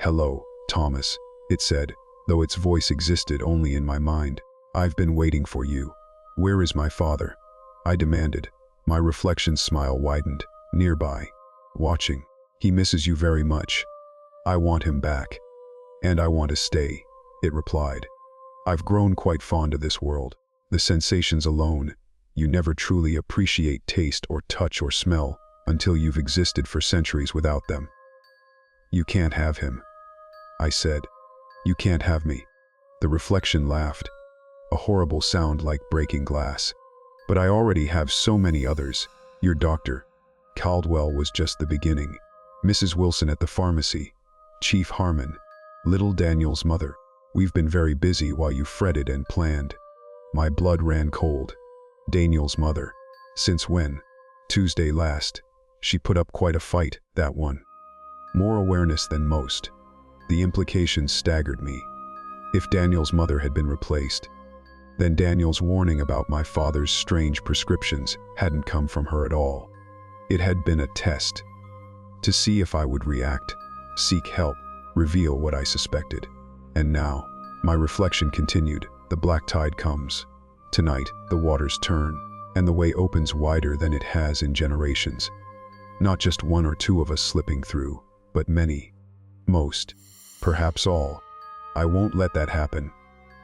"Hello, Thomas," it said, though its voice existed only in my mind. "I've been waiting for you. Where is my father?" I demanded. My reflection's smile widened, nearby, watching. "He misses you very much. I want him back. And I want to stay," it replied. "I've grown quite fond of this world. The sensations alone. You never truly appreciate taste or touch or smell until you've existed for centuries without them." "You can't have him," I said. "You can't have me." The reflection laughed, a horrible sound like breaking glass. "But I already have so many others. Your doctor, Caldwell, was just the beginning. Mrs. Wilson at the pharmacy, Chief Harmon, little Daniel's mother. We've been very busy while you fretted and planned." My blood ran cold. Daniel's mother. Since when? Tuesday last. She put up quite a fight, that one. More awareness than most. The implications staggered me. If Daniel's mother had been replaced, then Daniel's warning about my father's strange prescriptions hadn't come from her at all. It had been a test, to see if I would react, seek help, reveal what I suspected. And now, my reflection continued. The black tide comes. Tonight, the waters turn, and the way opens wider than it has in generations. Not just one or two of us slipping through, but many. Most. Perhaps all. "I won't let that happen,"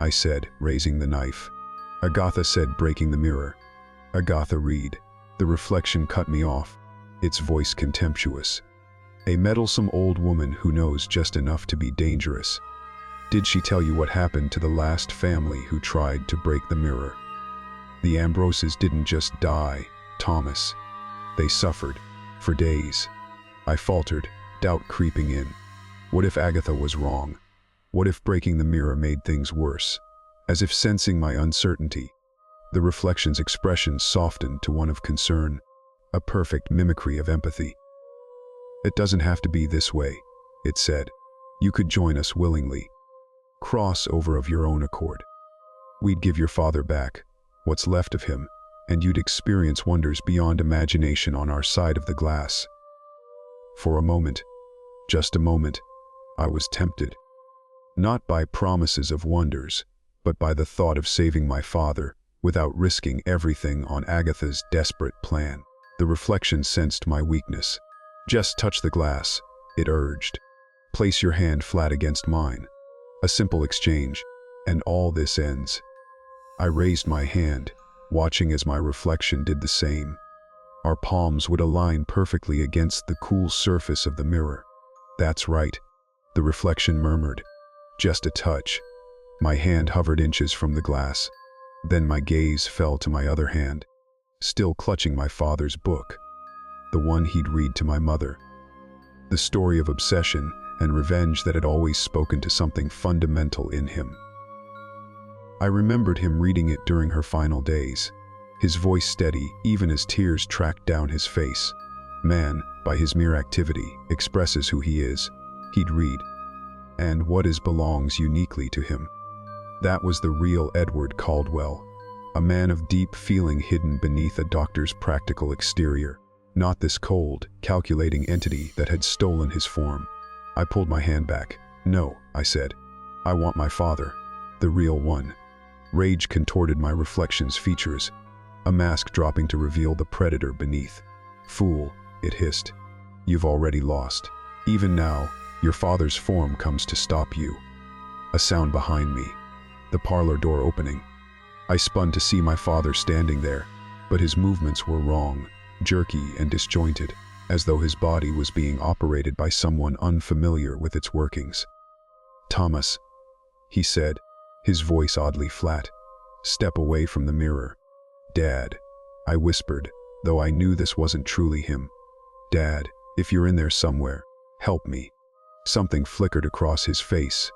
I said, raising the knife. Agatha said, breaking the mirror. "Agatha Reed." The reflection cut me off, its voice contemptuous. "A meddlesome old woman who knows just enough to be dangerous. Did she tell you what happened to the last family who tried to break the mirror? The Ambroses didn't just die, Thomas. They suffered, for days." I faltered, doubt creeping in. What if Agatha was wrong? What if breaking the mirror made things worse? As if sensing my uncertainty, the reflection's expression softened to one of concern, a perfect mimicry of empathy. "It doesn't have to be this way," it said. "You could join us willingly. Cross over of your own accord. We'd give your father back, what's left of him, and you'd experience wonders beyond imagination on our side of the glass. For a moment, just a moment, I was tempted. Not by promises of wonders, but by the thought of saving my father without risking everything on Agatha's desperate plan. The reflection sensed my weakness. "Just touch the glass," it urged. "Place your hand flat against mine. A simple exchange, and all this ends." I raised my hand, watching as my reflection did the same. Our palms would align perfectly against the cool surface of the mirror. "That's right," the reflection murmured. "Just a touch." My hand hovered inches from the glass. Then my gaze fell to my other hand, still clutching my father's book, the one he'd read to my mother. The story of obsession and revenge that had always spoken to something fundamental in him. I remembered him reading it during her final days, his voice steady even as tears tracked down his face. "Man, by his mere activity, expresses who he is," he'd read, "and what is belongs uniquely to him." That was the real Edward Caldwell, a man of deep feeling hidden beneath a doctor's practical exterior, not this cold, calculating entity that had stolen his form. I pulled my hand back. "No," I said. "I want my father, the real one." Rage contorted my reflection's features, a mask dropping to reveal the predator beneath. "Fool," it hissed. "You've already lost. Even now, your father's form comes to stop you." A sound behind me, the parlor door opening. I spun to see my father standing there, but his movements were wrong, jerky and disjointed, as though his body was being operated by someone unfamiliar with its workings. "Thomas," he said, his voice oddly flat. "Step away from the mirror." "Dad," I whispered, though I knew this wasn't truly him. "Dad, if you're in there somewhere, help me." Something flickered across his face,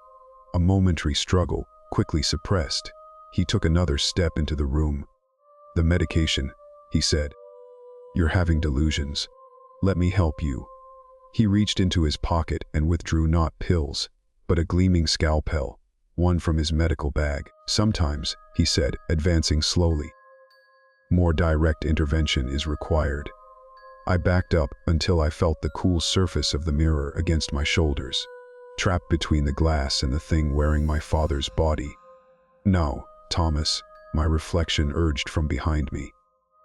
a momentary struggle, quickly suppressed. He took another step into the room. "The medication," he said. "You're having delusions. Let me help you." He reached into his pocket and withdrew not pills, but a gleaming scalpel, one from his medical bag. "Sometimes," he said, advancing slowly, "more direct intervention is required." I backed up until I felt the cool surface of the mirror against my shoulders, trapped between the glass and the thing wearing my father's body. "No, Thomas," my reflection urged from behind me.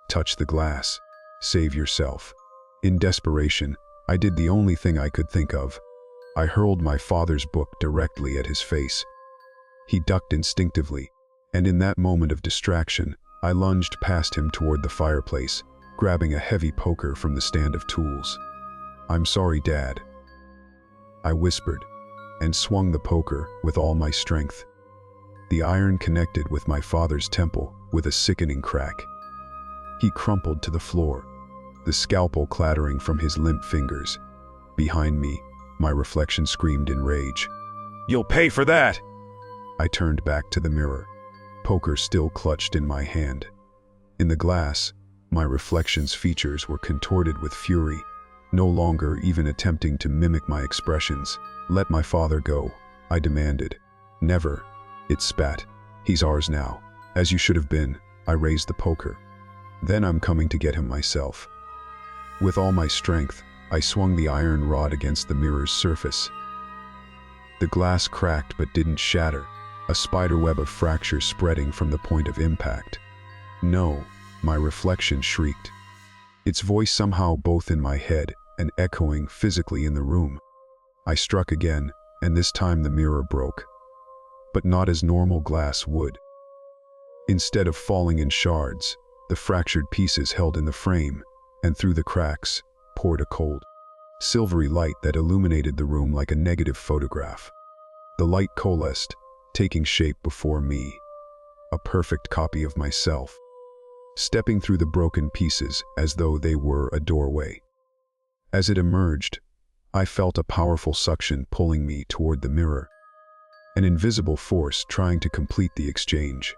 "Touch the glass. Save yourself." In desperation, I did the only thing I could think of. I hurled my father's book directly at his face. He ducked instinctively, and in that moment of distraction, I lunged past him toward the fireplace, grabbing a heavy poker from the stand of tools. "I'm sorry, Dad," I whispered, and swung the poker with all my strength. The iron connected with my father's temple with a sickening crack. He crumpled to the floor, the scalpel clattering from his limp fingers. Behind me, my reflection screamed in rage. "You'll pay for that!" I turned back to the mirror, poker still clutched in my hand. In the glass, my reflection's features were contorted with fury, no longer even attempting to mimic my expressions. "Let my father go," I demanded. "Never," it spat. "He's ours now, as you should have been." I raised the poker. "Then I'm coming to get him myself." With all my strength, I swung the iron rod against the mirror's surface. The glass cracked but didn't shatter, a spiderweb of fractures spreading from the point of impact. "No," my reflection shrieked, its voice somehow both in my head and echoing physically in the room. I struck again, and this time the mirror broke. But not as normal glass would. Instead of falling in shards, the fractured pieces held in the frame, and through the cracks poured a cold, silvery light that illuminated the room like a negative photograph. The light coalesced, taking shape before me, a perfect copy of myself, stepping through the broken pieces as though they were a doorway. As it emerged, I felt a powerful suction pulling me toward the mirror, an invisible force trying to complete the exchange.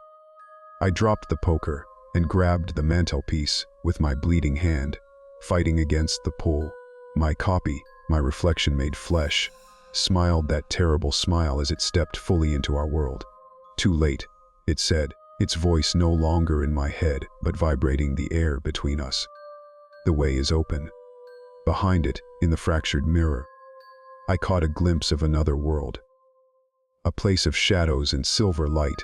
I dropped the poker and grabbed the mantelpiece with my bleeding hand, fighting against the pull. My copy, my reflection made flesh, smiled that terrible smile as it stepped fully into our world. "Too late," it said, its voice no longer in my head but vibrating the air between us. The way is open. Behind it, in the fractured mirror, I caught a glimpse of another world. A place of shadows and silver light,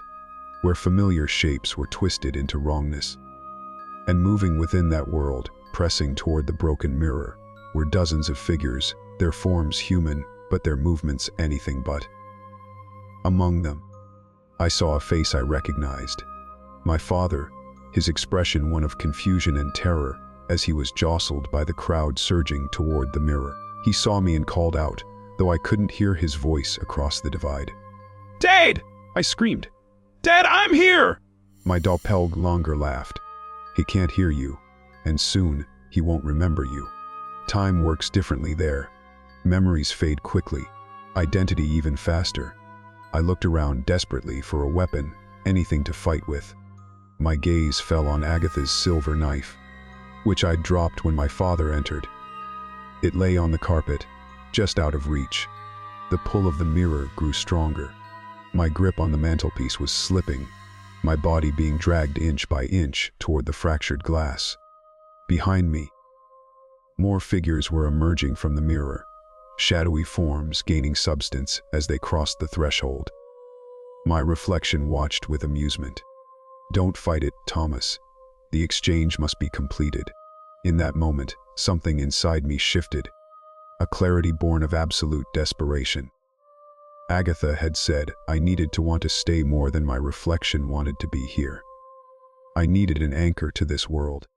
where familiar shapes were twisted into wrongness. And moving within that world, pressing toward the broken mirror, were dozens of figures, their forms human, but their movements anything but. Among them, I saw a face I recognized. My father, his expression one of confusion and terror, as he was jostled by the crowd surging toward the mirror. He saw me and called out, though I couldn't hear his voice across the divide. "Dad!" I screamed. "Dad, I'm here!" My doppelganger laughed. He can't hear you, and soon he won't remember you. Time works differently there. Memories fade quickly, identity even faster. I looked around desperately for a weapon, anything to fight with. My gaze fell on Agatha's silver knife, which I'd dropped when my father entered. It lay on the carpet, just out of reach. The pull of the mirror grew stronger. My grip on the mantelpiece was slipping, my body being dragged inch by inch toward the fractured glass. Behind me, more figures were emerging from the mirror, shadowy forms gaining substance as they crossed the threshold. My reflection watched with amusement. "Don't fight it, Thomas. The exchange must be completed." In that moment, something inside me shifted, a clarity born of absolute desperation. Agatha had said I needed to want to stay more than my reflection wanted to be here. I needed an anchor to this world.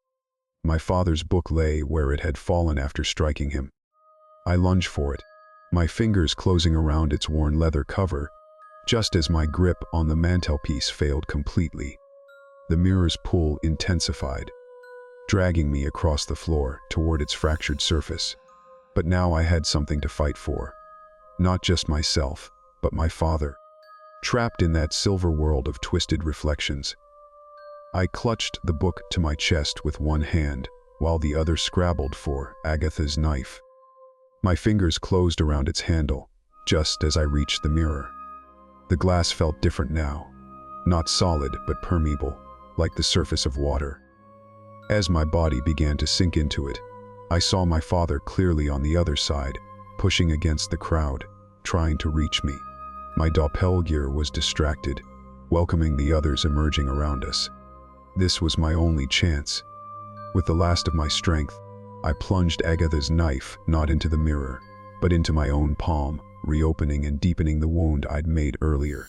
My father's book lay where it had fallen after striking him. I lunged for it, my fingers closing around its worn leather cover, just as my grip on the mantelpiece failed completely. The mirror's pull intensified, dragging me across the floor toward its fractured surface. But now I had something to fight for. Not just myself, but my father, trapped in that silver world of twisted reflections. I clutched the book to my chest with one hand, while the other scrabbled for Agatha's knife. My fingers closed around its handle, just as I reached the mirror. The glass felt different now, not solid but permeable, like the surface of water. As my body began to sink into it, I saw my father clearly on the other side, pushing against the crowd, trying to reach me. My doppelganger was distracted, welcoming the others emerging around us. This was my only chance. With the last of my strength, I plunged Agatha's knife not into the mirror, but into my own palm, reopening and deepening the wound I'd made earlier.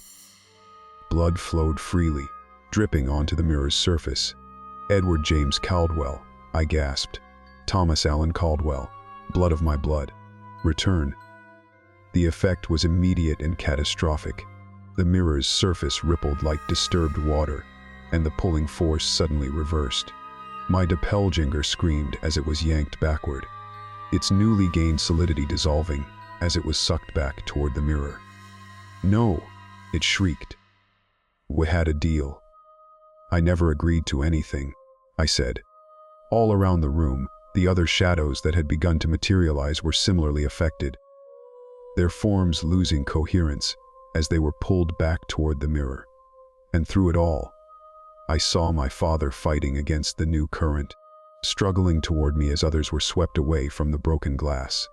Blood flowed freely, dripping onto the mirror's surface. "Edward James Caldwell," I gasped. "Thomas Allen Caldwell, blood of my blood. Return." The effect was immediate and catastrophic. The mirror's surface rippled like disturbed water, and the pulling force suddenly reversed. My doppelganger screamed as it was yanked backward, its newly gained solidity dissolving as it was sucked back toward the mirror. "No," it shrieked. "We had a deal." "I never agreed to anything," I said. All around the room, the other shadows that had begun to materialize were similarly affected, their forms losing coherence as they were pulled back toward the mirror. And through it all, I saw my father fighting against the new current, struggling toward me as others were swept away from the broken glass.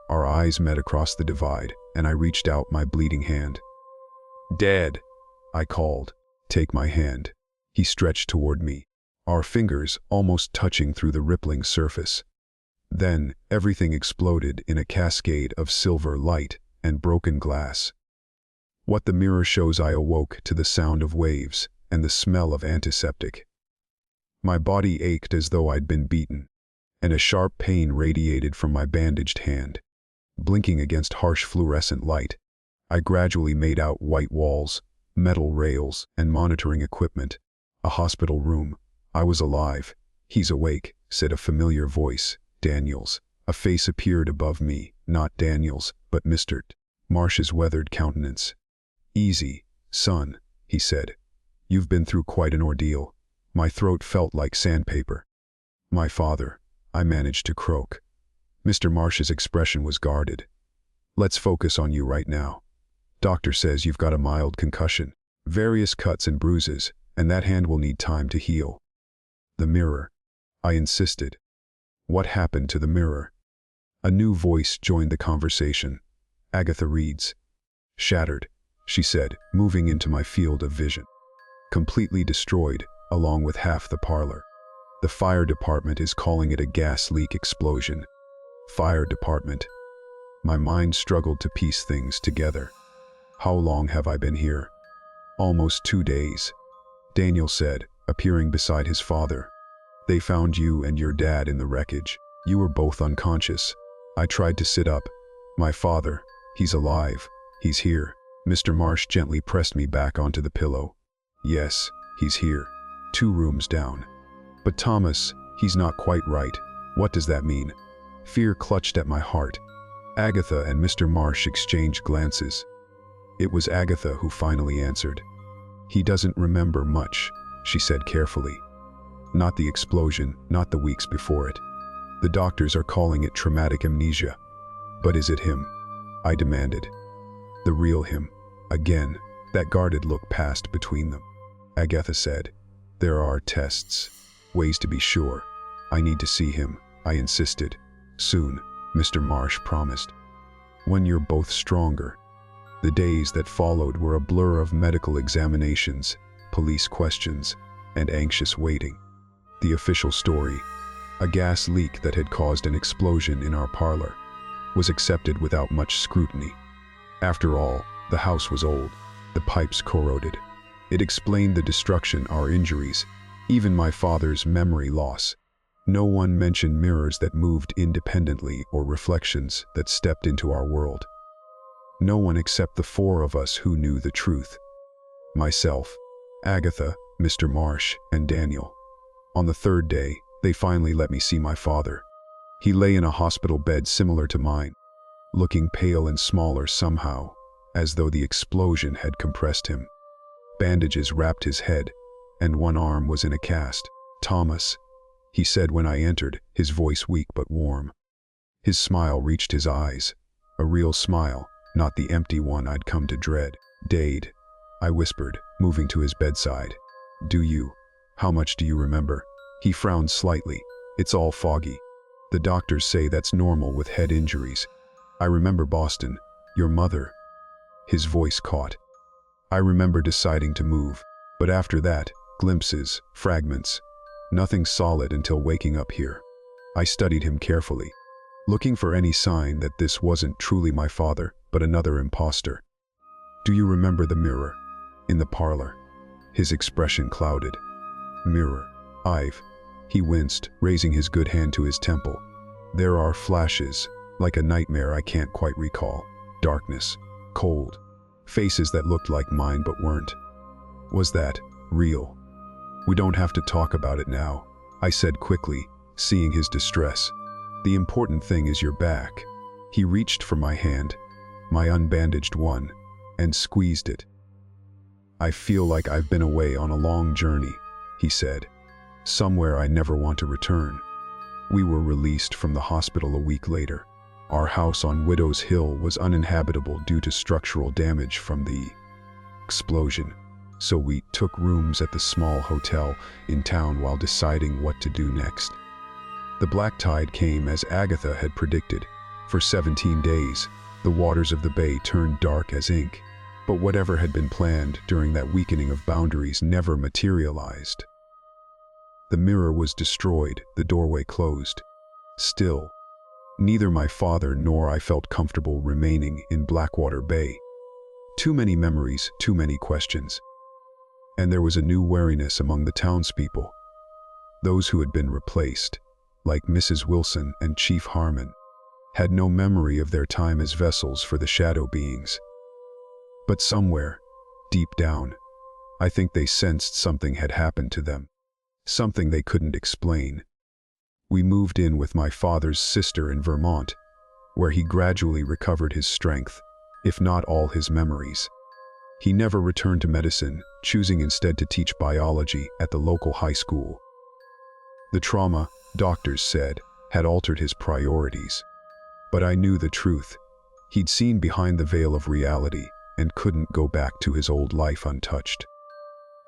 Our eyes met across the divide, and I reached out my bleeding hand. "Dad," I called. "Take my hand." He stretched toward me, our fingers almost touching through the rippling surface. Then, everything exploded in a cascade of silver light and broken glass. What the mirror shows, I awoke to the sound of waves and the smell of antiseptic. My body ached as though I'd been beaten, and a sharp pain radiated from my bandaged hand. Blinking against harsh fluorescent light, I gradually made out white walls, metal rails, and monitoring equipment. A hospital room. I was alive. "He's awake," said a familiar voice. Daniel's. A face appeared above me, not Daniel's, but Mr. Marsh's weathered countenance. "Easy, son," he said. "You've been through quite an ordeal." My throat felt like sandpaper. "My father," I managed to croak. Mr. Marsh's expression was guarded. "Let's focus on you right now. Doctor says you've got a mild concussion, various cuts and bruises, and that hand will need time to heal. The mirror, I insisted. What happened to the mirror? A new voice joined the conversation. Agatha Reed's. Shattered, she said, moving into my field of vision. Completely destroyed, along with half the parlor. The fire department is calling it a gas leak explosion. Fire department. My mind struggled to piece things together. How long have I been here? Almost 2 days. Daniel said, appearing beside his father. They found you and your dad in the wreckage. You were both unconscious. I tried to sit up. My father, he's alive. He's here. Mr. Marsh gently pressed me back onto the pillow. Yes, he's here. 2 rooms down. But Thomas, he's not quite right. What does that mean? Fear clutched at my heart. Agatha and Mr. Marsh exchanged glances. It was Agatha who finally answered. He doesn't remember much, she said carefully. Not the explosion, not the weeks before it. The doctors are calling it traumatic amnesia. But is it him? I demanded. The real him. Again, that guarded look passed between them. Agatha said, there are tests, ways to be sure. I need to see him, I insisted. Soon, Mr. Marsh promised. When you're both stronger. The days that followed were a blur of medical examinations, police questions, and anxious waiting. The official story, a gas leak that had caused an explosion in our parlor, was accepted without much scrutiny. After all, the house was old, the pipes corroded. It explained the destruction, our injuries, even my father's memory loss. No one mentioned mirrors that moved independently or reflections that stepped into our world. No one except the 4 of us who knew the truth. Myself, Agatha, Mr. Marsh, and Daniel. On the 3rd day, they finally let me see my father. He lay in a hospital bed similar to mine, looking pale and smaller somehow, as though the explosion had compressed him. Bandages wrapped his head, and one arm was in a cast. Thomas, he said when I entered, his voice weak but warm. His smile reached his eyes, a real smile, not the empty one I'd come to dread. Dade, I whispered, moving to his bedside. How much do you remember? He frowned slightly. It's all foggy. The doctors say that's normal with head injuries. I remember Boston, your mother. His voice caught. I remember deciding to move, but after that, glimpses, fragments. Nothing solid until waking up here. I studied him carefully, looking for any sign that this wasn't truly my father, but another imposter. Do you remember the mirror? In the parlor. His expression clouded. Mirror. He winced, raising his good hand to his temple. There are flashes, like a nightmare I can't quite recall. Darkness. Cold. Faces that looked like mine but weren't. Was that real? We don't have to talk about it now, I said quickly, seeing his distress. The important thing is you're back. He reached for my hand, my unbandaged one, and squeezed it. I feel like I've been away on a long journey, he said. Somewhere I never want to return. We were released from the hospital a week later. Our house on Widow's Hill was uninhabitable due to structural damage from the explosion, so we took rooms at the small hotel in town while deciding what to do next. The black tide came as Agatha had predicted. For 17 days, the waters of the bay turned dark as ink, but whatever had been planned during that weakening of boundaries never materialized. The mirror was destroyed, the doorway closed. Still, neither my father nor I felt comfortable remaining in Blackwater Bay. Too many memories, too many questions. And there was a new wariness among the townspeople. Those who had been replaced, like Mrs. Wilson and Chief Harmon, had no memory of their time as vessels for the shadow beings. But somewhere, deep down, I think they sensed something had happened to them. Something they couldn't explain. We moved in with my father's sister in Vermont, where he gradually recovered his strength, if not all his memories. He never returned to medicine, choosing instead to teach biology at the local high school. The trauma, doctors said, had altered his priorities. But I knew the truth. He'd seen behind the veil of reality and couldn't go back to his old life untouched.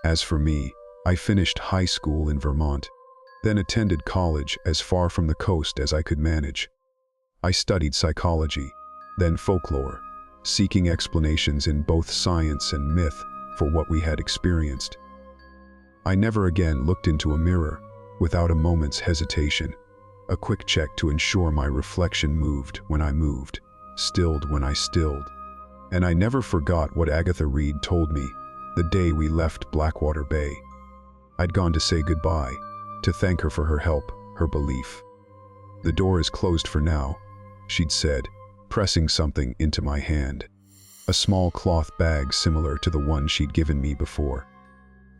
As for me, I finished high school in Vermont, then attended college as far from the coast as I could manage. I studied psychology, then folklore, seeking explanations in both science and myth for what we had experienced. I never again looked into a mirror without a moment's hesitation, a quick check to ensure my reflection moved when I moved, stilled when I stilled. And I never forgot what Agatha Reed told me the day we left Blackwater Bay. I'd gone to say goodbye, to thank her for her help, her belief. "The door is closed for now," she'd said, pressing something into my hand. A small cloth bag similar to the one she'd given me before.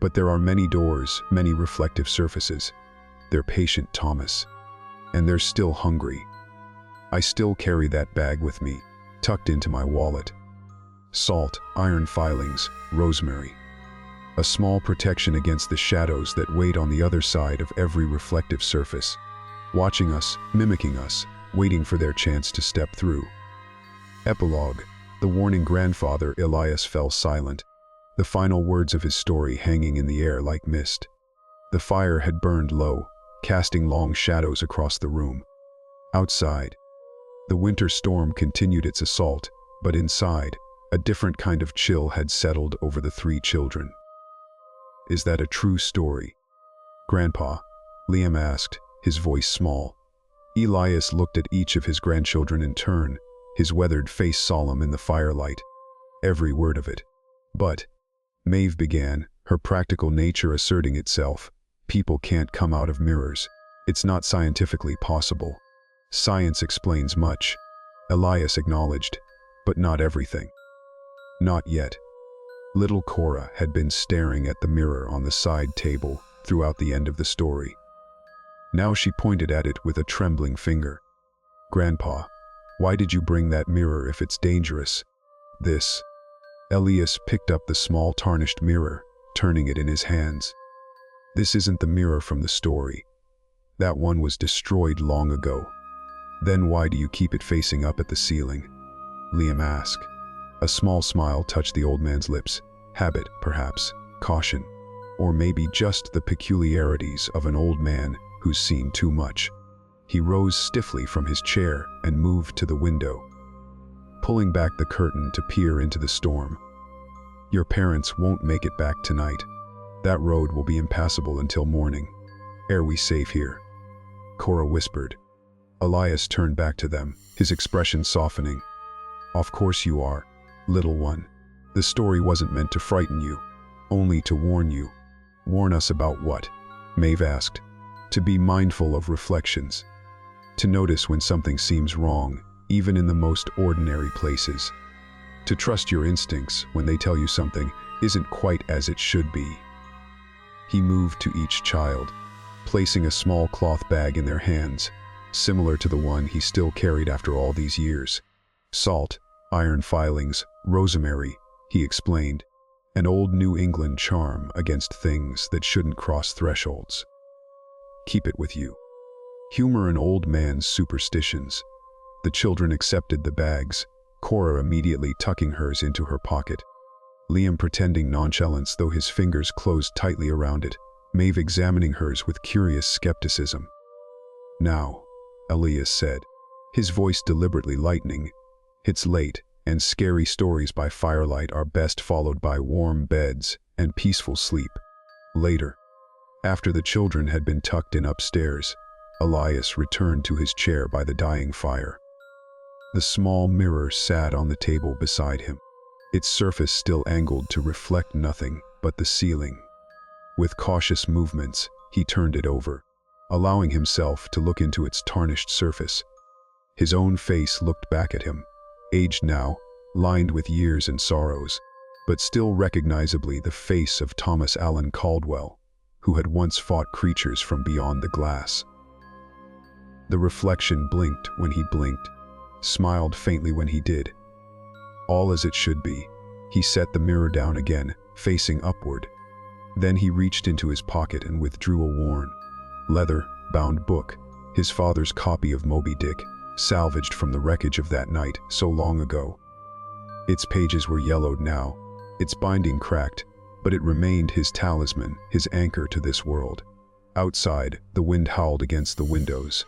"But there are many doors, many reflective surfaces. They're patient, Thomas. And they're still hungry." I still carry that bag with me, tucked into my wallet. Salt, iron filings, rosemary. A small protection against the shadows that wait on the other side of every reflective surface, watching us, mimicking us, waiting for their chance to step through. Epilogue. The warning grandfather Elias fell silent, the final words of his story hanging in the air like mist. The fire had burned low, casting long shadows across the room. Outside, the winter storm continued its assault, but inside, a different kind of chill had settled over the three children. "Is that a true story, Grandpa?" Liam asked, his voice small. Elias looked at each of his grandchildren in turn, his weathered face solemn in the firelight. "Every word of it. But," Maeve began, her practical nature asserting itself, "people can't come out of mirrors. It's not scientifically possible. Science explains much," Elias acknowledged, "but not everything." Not yet. Little Cora had been staring at the mirror on the side table throughout the end of the story. Now she pointed at it with a trembling finger. "Grandpa, why did you bring that mirror if it's dangerous?" "This." Elias picked up the small tarnished mirror, turning it in his hands. "This isn't the mirror from the story. That one was destroyed long ago." "Then why do you keep it facing up at the ceiling?" Liam asked. A small smile touched the old man's lips. Habit, perhaps, caution, or maybe just the peculiarities of an old man who's seen too much. He rose stiffly from his chair and moved to the window, pulling back the curtain to peer into the storm. "Your parents won't make it back tonight. That road will be impassable until morning. Are we safe here?" Cora whispered. Elias turned back to them, his expression softening. "Of course you are, little one. The story wasn't meant to frighten you, only to warn you." "Warn us about what?" Maeve asked. "To be mindful of reflections. To notice when something seems wrong, even in the most ordinary places. To trust your instincts when they tell you something isn't quite as it should be." He moved to each child, placing a small cloth bag in their hands, similar to the one he still carried after all these years. "Salt, iron filings, rosemary," he explained, "an old New England charm against things that shouldn't cross thresholds. Keep it with you. Humor an old man's superstitions." The children accepted the bags, Cora immediately tucking hers into her pocket. Liam pretending nonchalance though his fingers closed tightly around it, Maeve examining hers with curious skepticism. "Now," Elias said, his voice deliberately lightening, "it's late, and scary stories by firelight are best followed by warm beds and peaceful sleep. Later." After the children had been tucked in upstairs, Elias returned to his chair by the dying fire. The small mirror sat on the table beside him, its surface still angled to reflect nothing but the ceiling. With cautious movements, he turned it over, allowing himself to look into its tarnished surface. His own face looked back at him, aged now, lined with years and sorrows, but still recognizably the face of Thomas Allen Caldwell, who had once fought creatures from beyond the glass. The reflection blinked when he blinked, smiled faintly when he did. All as it should be. He set the mirror down again, facing upward. Then he reached into his pocket and withdrew a worn, leather-bound book, his father's copy of Moby Dick, salvaged from the wreckage of that night so long ago. Its pages were yellowed now, its binding cracked, but it remained his talisman, his anchor to this world. Outside, the wind howled against the windows.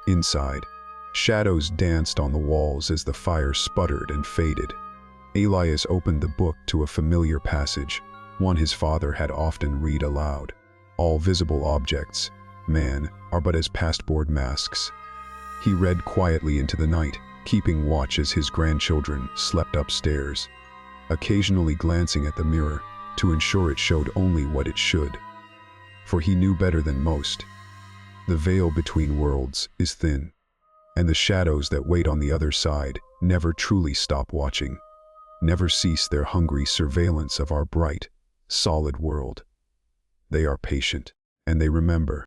Inside, shadows danced on the walls as the fire sputtered and faded. Elias opened the book to a familiar passage, one his father had often read aloud. All visible objects, man, are but as pasteboard masks. He read quietly into the night, keeping watch as his grandchildren slept upstairs, occasionally glancing at the mirror to ensure it showed only what it should. For he knew better than most. The veil between worlds is thin, and the shadows that wait on the other side never truly stop watching, never cease their hungry surveillance of our bright, solid world. They are patient, and they remember.